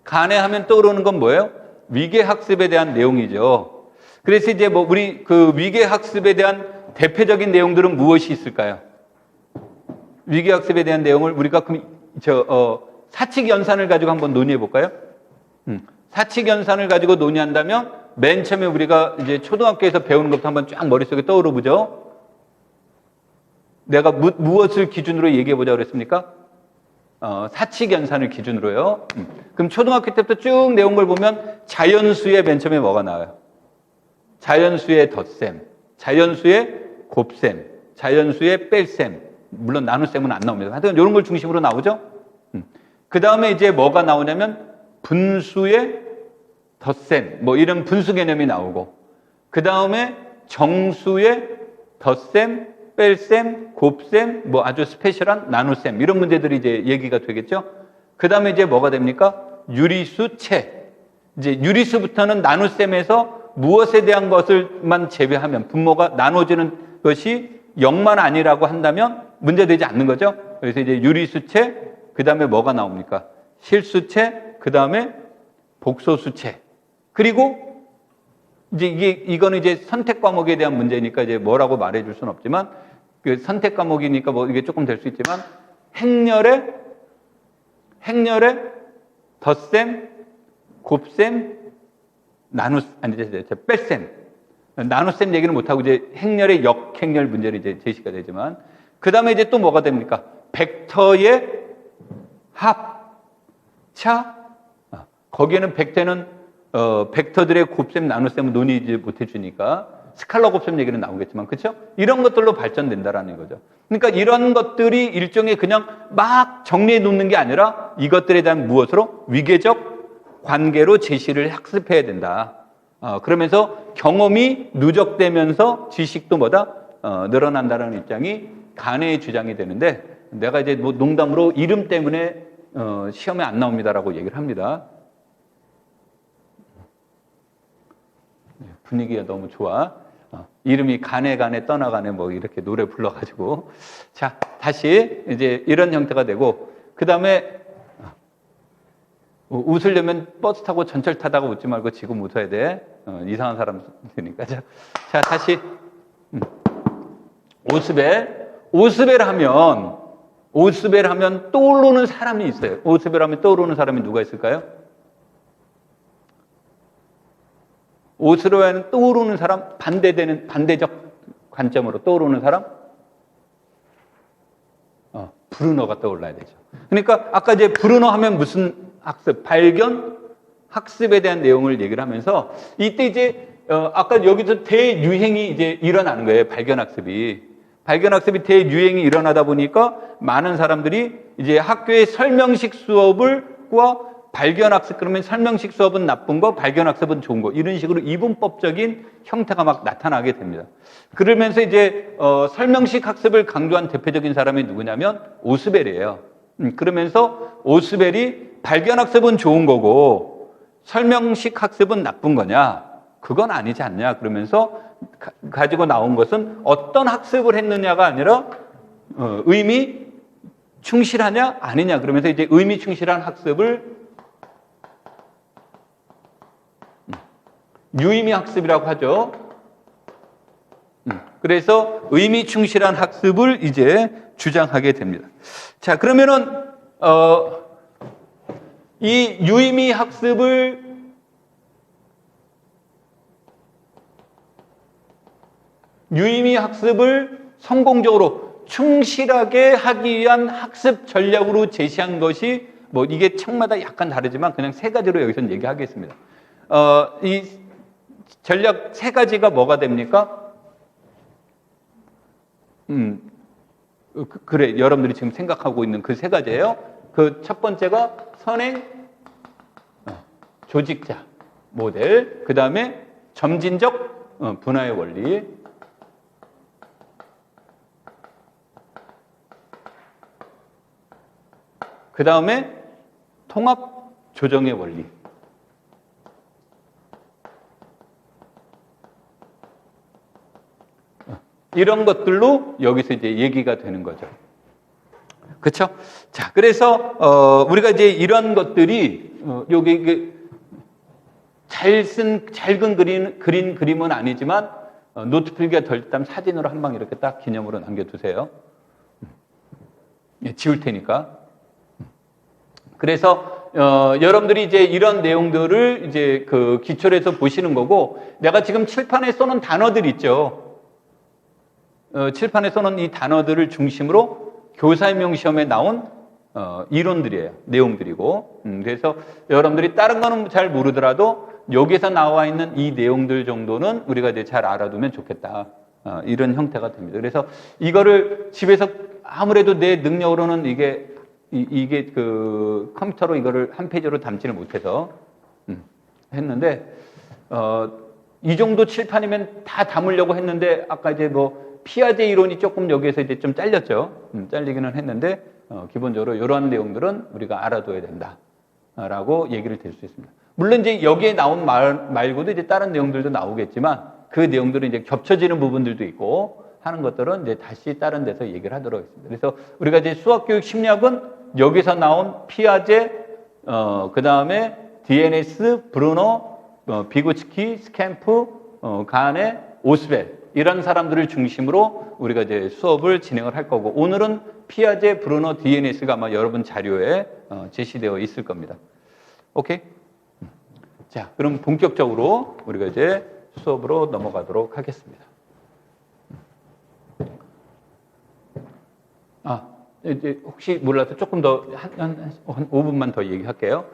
간해하면 떠오르는 건 뭐예요? 위계학습에 대한 내용이죠. 그래서 이제 우리 그 위계학습에 대한 대표적인 내용들은 무엇이 있을까요? 위계학습에 대한 내용을 우리가 사칙연산을 가지고 한번 논의해 볼까요? 사칙연산을 가지고 논의한다면 맨 처음에 우리가 이제 초등학교에서 배우는 것부터 한번 쫙 머릿속에 떠오르 보죠. 내가 무엇을 기준으로 얘기해 보자고 그랬습니까? 사칙연산을 기준으로요. 그럼 초등학교 때부터 쭉 내온 걸 보면 자연수의 맨 처음에 뭐가 나와요? 자연수의 덧셈, 자연수의 곱셈, 자연수의 뺄셈. 물론 나눗셈은 안 나옵니다. 하여튼 이런 걸 중심으로 나오죠. 그 다음에 이제 뭐가 나오냐면 분수의 덧셈, 뭐 이런 분수 개념이 나오고, 그 다음에 정수의 덧셈, 뺄셈, 곱셈, 뭐 아주 스페셜한 나눗셈, 이런 문제들이 이제 얘기가 되겠죠. 그 다음에 이제 뭐가 됩니까? 유리수체. 이제 유리수부터는 나눗셈에서 무엇에 대한 것을만 제외하면, 분모가 나눠지는 것이 0만 아니라고 한다면 문제되지 않는 거죠. 그래서 이제 유리수체, 그 다음에 뭐가 나옵니까? 실수체, 그 다음에 복소수체. 그리고 이제 이거는 이제 선택 과목에 대한 문제니까 이제 뭐라고 말해줄 수는 없지만, 그 선택 과목이니까 뭐 이게 조금 될 수 있지만, 행렬의 덧셈, 곱셈, 뺄셈. 나눗셈 얘기는 못하고 이제 행렬의 역행렬 문제를 이제 제시가 되지만, 그 다음에 이제 또 뭐가 됩니까? 벡터의 합, 차. 거기에는 벡터들의 곱셈, 나눗셈은 논의지 못해주니까 스칼라 곱셈 얘기는 나오겠지만, 그렇죠? 이런 것들로 발전된다라는 거죠. 그러니까 이런 것들이 일종의 그냥 막 정리해 놓는 게 아니라 이것들에 대한 무엇으로? 위계적 관계로 제시를 학습해야 된다. 그러면서 경험이 누적되면서 지식도 늘어난다는 입장이 간의 주장이 되는데, 내가 이제 뭐 농담으로 이름 때문에 시험에 안 나옵니다라고 얘기를 합니다. 분위기가 너무 좋아. 이름이 간에 떠나가네 뭐 이렇게 노래 불러가지고. 자, 다시 이제 이런 형태가 되고, 그 다음에 웃으려면 버스 타고 전철 타다가 웃지 말고 지금 웃어야 돼. 이상한 사람 되니까. 자, 다시. 오스벨 하면 떠오르는 사람이 있어요. 오스벨 하면 떠오르는 사람이 누가 있을까요? 오스벨 떠오르는 사람, 반대적 관점으로 떠오르는 사람? 브루너가 떠올라야 되죠. 그러니까 아까 이제 브루너 하면 무슨 학습, 발견, 학습에 대한 내용을 얘기를 하면서, 이때 이제 아까 여기서 대유행이 이제 일어나는 거예요. 발견학습이 대유행이 일어나다 보니까 많은 사람들이 이제 학교의 설명식 수업과 발견학습, 그러면 설명식 수업은 나쁜 거, 발견학습은 좋은 거, 이런 식으로 이분법적인 형태가 막 나타나게 됩니다. 그러면서 이제 설명식 학습을 강조한 대표적인 사람이 누구냐면 오스벨이에요. 그러면서 오스벨이 발견학습은 좋은 거고 설명식 학습은 나쁜 거냐? 그건 아니지 않냐? 그러면서 가지고 나온 것은 어떤 학습을 했느냐가 아니라 의미 충실하냐 아니냐, 그러면서 이제 의미 충실한 학습을 유의미 학습이라고 하죠. 그래서 의미 충실한 학습을 이제 주장하게 됩니다. 자, 그러면은 이 유의미 학습을 성공적으로 충실하게 하기 위한 학습 전략으로 제시한 것이 뭐 이게 책마다 약간 다르지만 그냥 세 가지로 여기서 얘기하겠습니다. 이 전략 세 가지가 뭐가 됩니까? 그래, 여러분들이 지금 생각하고 있는 그 세 가지예요. 그 첫 번째가 선행 조직자 모델, 그 다음에 점진적 분화의 원리, 그 다음에 통합 조정의 원리. 이런 것들로 여기서 이제 얘기가 되는 거죠. 그렇죠? 자, 그래서 우리가 이제 이런 것들이 여기 잘 그린 그림은 아니지만 노트 필기가 덜 땀 사진으로 한 방 이렇게 딱 기념으로 남겨두세요. 지울 테니까. 그래서 여러분들이 이제 이런 내용들을 이제 그 기초로 해서 보시는 거고, 내가 지금 칠판에 써놓은 단어들 있죠. 칠판에 써놓은 이 단어들을 중심으로 교사임용 시험에 나온 이론들이에요. 내용들이고. 그래서 여러분들이 다른 거는 잘 모르더라도 여기서 나와 있는 이 내용들 정도는 우리가 이제 잘 알아두면 좋겠다. 이런 형태가 됩니다. 그래서 이거를 집에서 아무래도 내 능력으로는 이게 그 컴퓨터로 이거를 한 페이지로 담지를 못해서 했는데, 이 정도 칠판이면 다 담으려고 했는데, 아까 이제 뭐 피아제 이론이 조금 여기에서 이제 좀 잘렸죠. 잘리기는 했는데, 기본적으로 이러한 내용들은 우리가 알아둬야 된다라고 얘기를 드릴 수 있습니다. 물론 이제 여기에 나온 말 말고도 이제 다른 내용들도 나오겠지만, 그 내용들은 이제 겹쳐지는 부분들도 있고 하는 것들은 이제 다시 다른 데서 얘기를 하도록 하겠습니다. 그래서 우리가 이제 수학교육 심리학은 여기서 나온 피아제, 그 다음에 DNS, 브루너, 비고츠키, 스캠프, 가네, 오스벨 이런 사람들을 중심으로 우리가 이제 수업을 진행을 할 거고, 오늘은 피아제, 브루너, DNS가 아마 여러분 자료에 제시되어 있을 겁니다. 오케이? 자, 그럼 본격적으로 우리가 이제 수업으로 넘어가도록 하겠습니다. 이제 혹시 몰라서 조금 더 한 5분만 더 얘기할게요.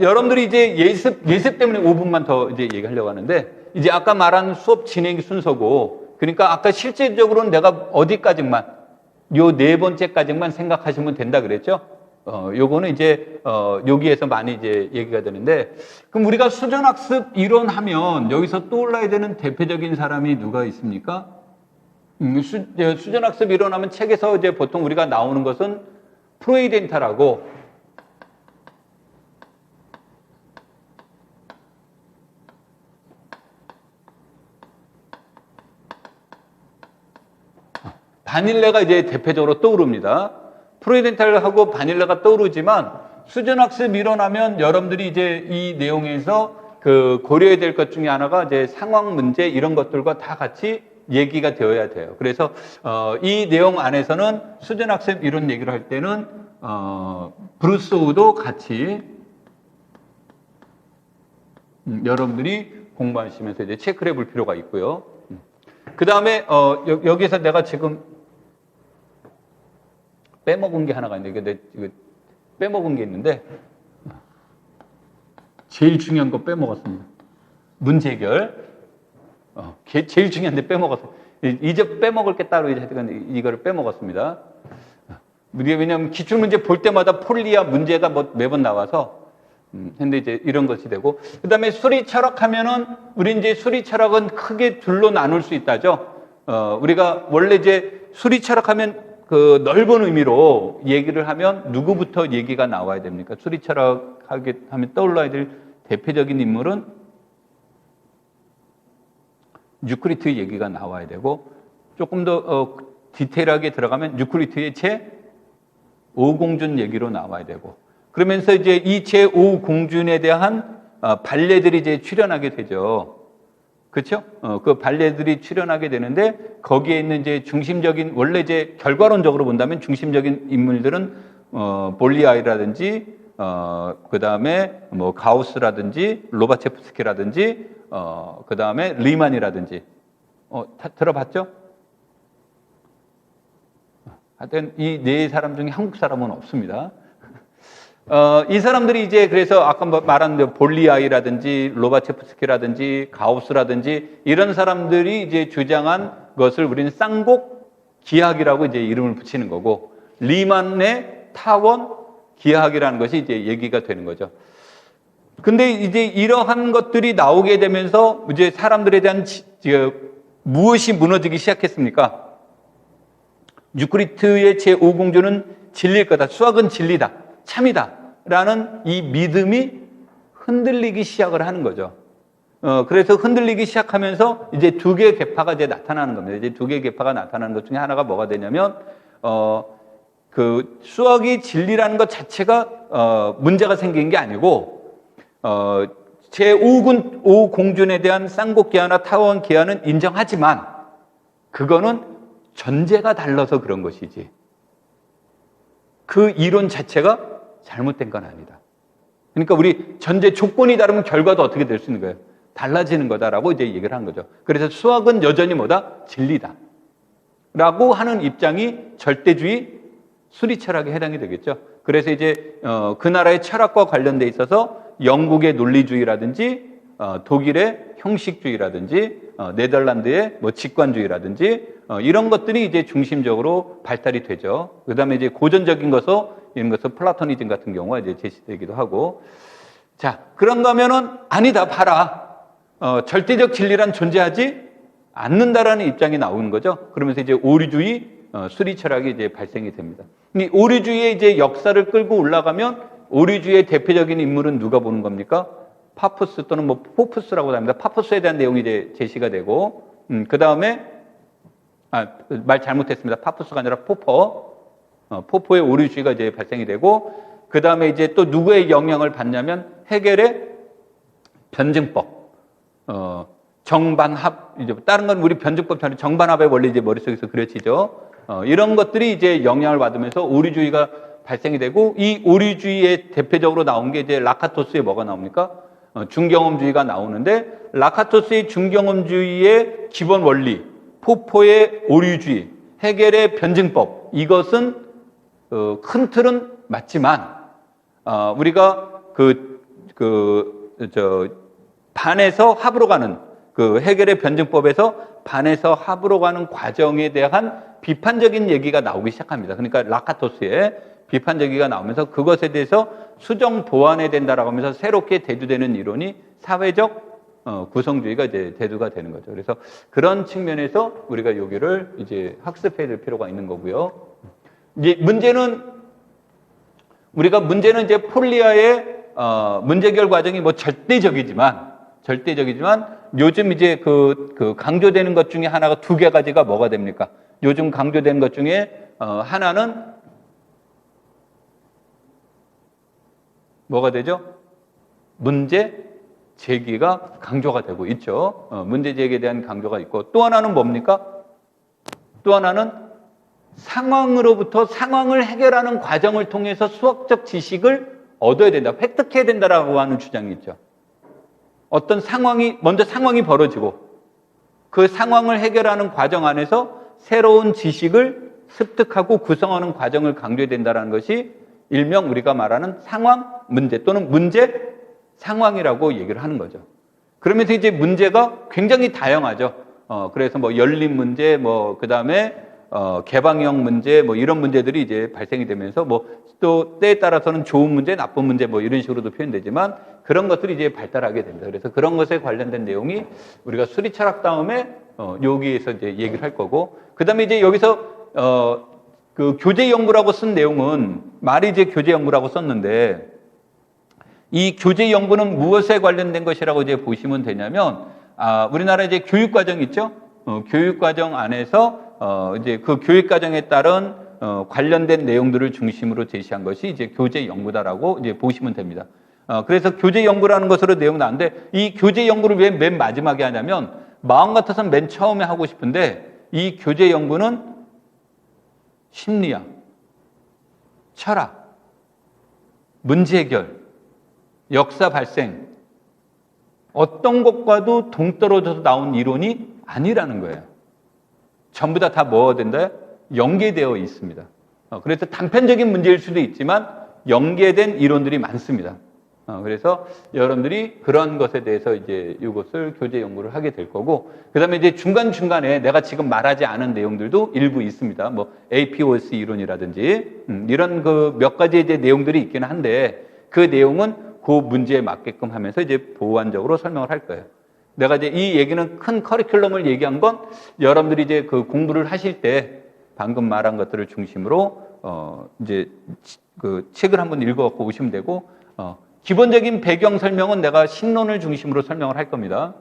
여러분들이 이제 예습 때문에 5분만 더 이제 얘기하려고 하는데, 이제 아까 말한 수업 진행 순서고, 그러니까 아까 실질적으로는 내가 어디까지만, 요 네 번째까지만 생각하시면 된다 그랬죠? 요거는 이제, 여기에서 많이 이제 얘기가 되는데, 그럼 우리가 수전학습 이론하면 여기서 떠올라야 되는 대표적인 사람이 누가 있습니까? 수전학습 이론하면 책에서 이제 보통 우리가 나오는 것은 프로이덴탈하고, 바닐레가 이제 대표적으로 떠오릅니다. 프로이덴탈하고 바닐레가 떠오르지만, 수전학습 이론하면 여러분들이 이제 이 내용에서 그 고려해야 될 것 중에 하나가 이제 상황 문제 이런 것들과 다 같이 얘기가 되어야 돼요. 그래서 이 내용 안에서는 수전학습 이론 얘기를 할 때는 브루소우도 같이 여러분들이 공부하시면서 이제 체크를 해볼 필요가 있고요. 그 다음에 여기서 내가 지금 빼먹은 게 하나가 있는데, 이거 빼먹은 게 있는데, 제일 중요한 거 빼먹었습니다. 문제 해결. 제일 중요한데 빼먹었어요. 이제 빼먹을 게 따로 이거를 빼먹었습니다. 왜냐하면 기출문제 볼 때마다 폴리아 문제가 뭐 매번 나와서 근데 이제 이런 것이 되고, 그 다음에 수리 철학하면은 우리 이제 수리 철학은 크게 둘로 나눌 수 있다죠. 우리가 원래 이제 수리 철학하면 그 넓은 의미로 얘기를 하면 누구부터 얘기가 나와야 됩니까? 수리 철학 하면 떠올라야 될 대표적인 인물은 유클리드 얘기가 나와야 되고, 조금 더 디테일하게 들어가면 유클리드의 제5공준 얘기로 나와야 되고, 그러면서 이제 이 제5공준에 대한 반례들이 이제 출현하게 되죠. 그렇죠? 그 반례들이 출현하게 되는데, 거기에 있는 이제 중심적인, 원래 이제 결과론적으로 본다면 중심적인 인물들은 볼리아이라든지 그 다음에 뭐 가우스라든지 로바체프스키라든지 그 다음에 리만이라든지 다 들어봤죠? 하여튼 이 네 사람 중에 한국 사람은 없습니다. 이 사람들이 이제 그래서 아까 말한 볼리아이라든지 로바체프스키라든지 가우스라든지 이런 사람들이 이제 주장한 것을 우리는 쌍곡 기하학이라고 이제 이름을 붙이는 거고, 리만의 타원 기하학이라는 것이 이제 얘기가 되는 거죠. 근데 이제 이러한 것들이 나오게 되면서 이제 사람들에 대한 무엇이 무너지기 시작했습니까? 유클리드의 제5공주는 진리일 거다. 수학은 진리다. 참이다. 라는 이 믿음이 흔들리기 시작을 하는 거죠. 그래서 흔들리기 시작하면서 이제 두 개의 계파가 이제 나타나는 겁니다. 이제 두 개의 계파가 나타나는 것 중에 하나가 뭐가 되냐면, 그 수학이 진리라는 것 자체가 문제가 생긴 게 아니고, 제5공준에 대한 쌍곡기하나 타원기하는 인정하지만 그거는 전제가 달라서 그런 것이지 그 이론 자체가 잘못된 건 아니다. 그러니까 우리 전제 조건이 다르면 결과도 어떻게 될 수 있는 거예요? 달라지는 거다라고 이제 얘기를 한 거죠. 그래서 수학은 여전히 뭐다? 진리다. 라고 하는 입장이 절대주의 수리 철학에 해당이 되겠죠. 그래서 이제 그 나라의 철학과 관련돼 있어서 영국의 논리주의라든지 독일의 형식주의라든지 네덜란드의 뭐 직관주의라든지 이런 것들이 이제 중심적으로 발달이 되죠. 그다음에 이제 고전적인 이런 것은 플라토니즘 같은 경우가 이제 제시되기도 하고. 자, 그런가 하면은 아니다, 봐라. 절대적 진리란 존재하지 않는다라는 입장이 나오는 거죠. 그러면서 이제 오류주의, 수리 철학이 이제 발생이 됩니다. 이 오류주의의 이제 역사를 끌고 올라가면 오류주의의 대표적인 인물은 누가 보는 겁니까? 파푸스 또는 뭐 포푸스라고 합니다. 파푸스에 대한 내용이 이제 제시가 되고, 그 다음에 말 잘못했습니다. 파푸스가 아니라 포포의 오류주의가 이제 발생이 되고, 그 다음에 이제 또 누구의 영향을 받냐면 헤겔의 변증법, 정반합, 이제 다른 건 우리 변증법처럼 정반합의 원리 이제 머릿속에서 그려지죠. 이런 것들이 이제 영향을 받으면서 오류주의가 발생이 되고, 이 오류주의의 대표적으로 나온 게 이제 라카토스의 뭐가 나옵니까? 중경험주의가 나오는데, 라카토스의 중경험주의의 기본 원리, 포포의 오류주의, 헤겔의 변증법, 이것은 큰 틀은 맞지만 우리가 반에서 합으로 가는 헤겔의 변증법에서 반에서 합으로 가는 과정에 대한 비판적인 얘기가 나오기 시작합니다. 그러니까 라카토스의 비판적 얘기가 나오면서 그것에 대해서 수정 보완해야 된다라고 하면서 새롭게 대두되는 이론이 사회적 구성주의가 이제 대두가 되는 거죠. 그래서 그런 측면에서 우리가 여기를 이제 학습해야 될 필요가 있는 거고요. 이제 문제는 이제 폴리아의 문제결 과정이 뭐 절대적이지만 요즘 이제 그 강조되는 것 중에 하나가 두 가지가 뭐가 됩니까? 요즘 강조되는 것 중에 하나는 뭐가 되죠? 문제 제기가 강조가 되고 있죠. 문제 제기에 대한 강조가 있고, 또 하나는 뭡니까? 또 하나는 상황으로부터 상황을 해결하는 과정을 통해서 수학적 지식을 얻어야 된다, 획득해야 된다라고 하는 주장이 있죠. 어떤 먼저 상황이 벌어지고 그 상황을 해결하는 과정 안에서 새로운 지식을 습득하고 구성하는 과정을 강조해야 된다는 것이 일명 우리가 말하는 상황 문제 또는 문제 상황이라고 얘기를 하는 거죠. 그러면서 이제 문제가 굉장히 다양하죠. 그래서 뭐 열린 문제, 그 다음에 개방형 문제, 이런 문제들이 이제 발생이 되면서 또 때에 따라서는 좋은 문제, 나쁜 문제 이런 식으로도 표현되지만 그런 것들이 이제 발달하게 됩니다. 그래서 그런 것에 관련된 내용이 우리가 수리 철학 다음에 여기에서 이제 얘기를 할 거고, 그 다음에 이제 여기서 그 교재 연구라고 쓴 내용은 말이 이제 교재 연구라고 썼는데, 이 교재 연구는 무엇에 관련된 것이라고 이제 보시면 되냐면, 우리나라 이제 교육과정 있죠? 교육과정 안에서 이제 그 교육과정에 따른 관련된 내용들을 중심으로 제시한 것이 이제 교재 연구다라고 이제 보시면 됩니다. 그래서 교재 연구라는 것으로 내용 나왔는데, 이 교재 연구를 왜 맨 마지막에 하냐면, 마음 같아서는 맨 처음에 하고 싶은데, 이 교재 연구는 심리학, 철학, 문제 해결, 역사 발생, 어떤 것과도 동떨어져서 나온 이론이 아니라는 거예요. 전부 다 뭐가 된다? 연계되어 있습니다. 그래서 단편적인 문제일 수도 있지만 연계된 이론들이 많습니다. 그래서 여러분들이 그런 것에 대해서 이제 이것을 교재 연구를 하게 될 거고, 그 다음에 이제 중간중간에 내가 지금 말하지 않은 내용들도 일부 있습니다. APOS 이론이라든지, 이런 그 몇 가지 이제 내용들이 있기는 한데, 그 내용은 그 문제에 맞게끔 하면서 이제 보완적으로 설명을 할 거예요. 내가 이제 이 얘기는 큰 커리큘럼을 얘기한 건 여러분들이 이제 그 공부를 하실 때 방금 말한 것들을 중심으로 이제 그 책을 한번 읽어갖고 오시면 되고, 기본적인 배경 설명은 내가 신론을 중심으로 설명을 할 겁니다.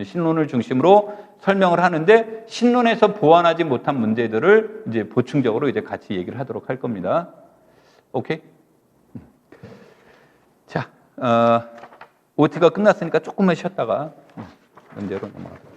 신론을 중심으로 설명을 하는데, 신론에서 보완하지 못한 문제들을 이제 보충적으로 이제 같이 얘기를 하도록 할 겁니다. 오케이? 자, OT가 끝났으니까 조금만 쉬었다가 문제로 넘어가겠습니다.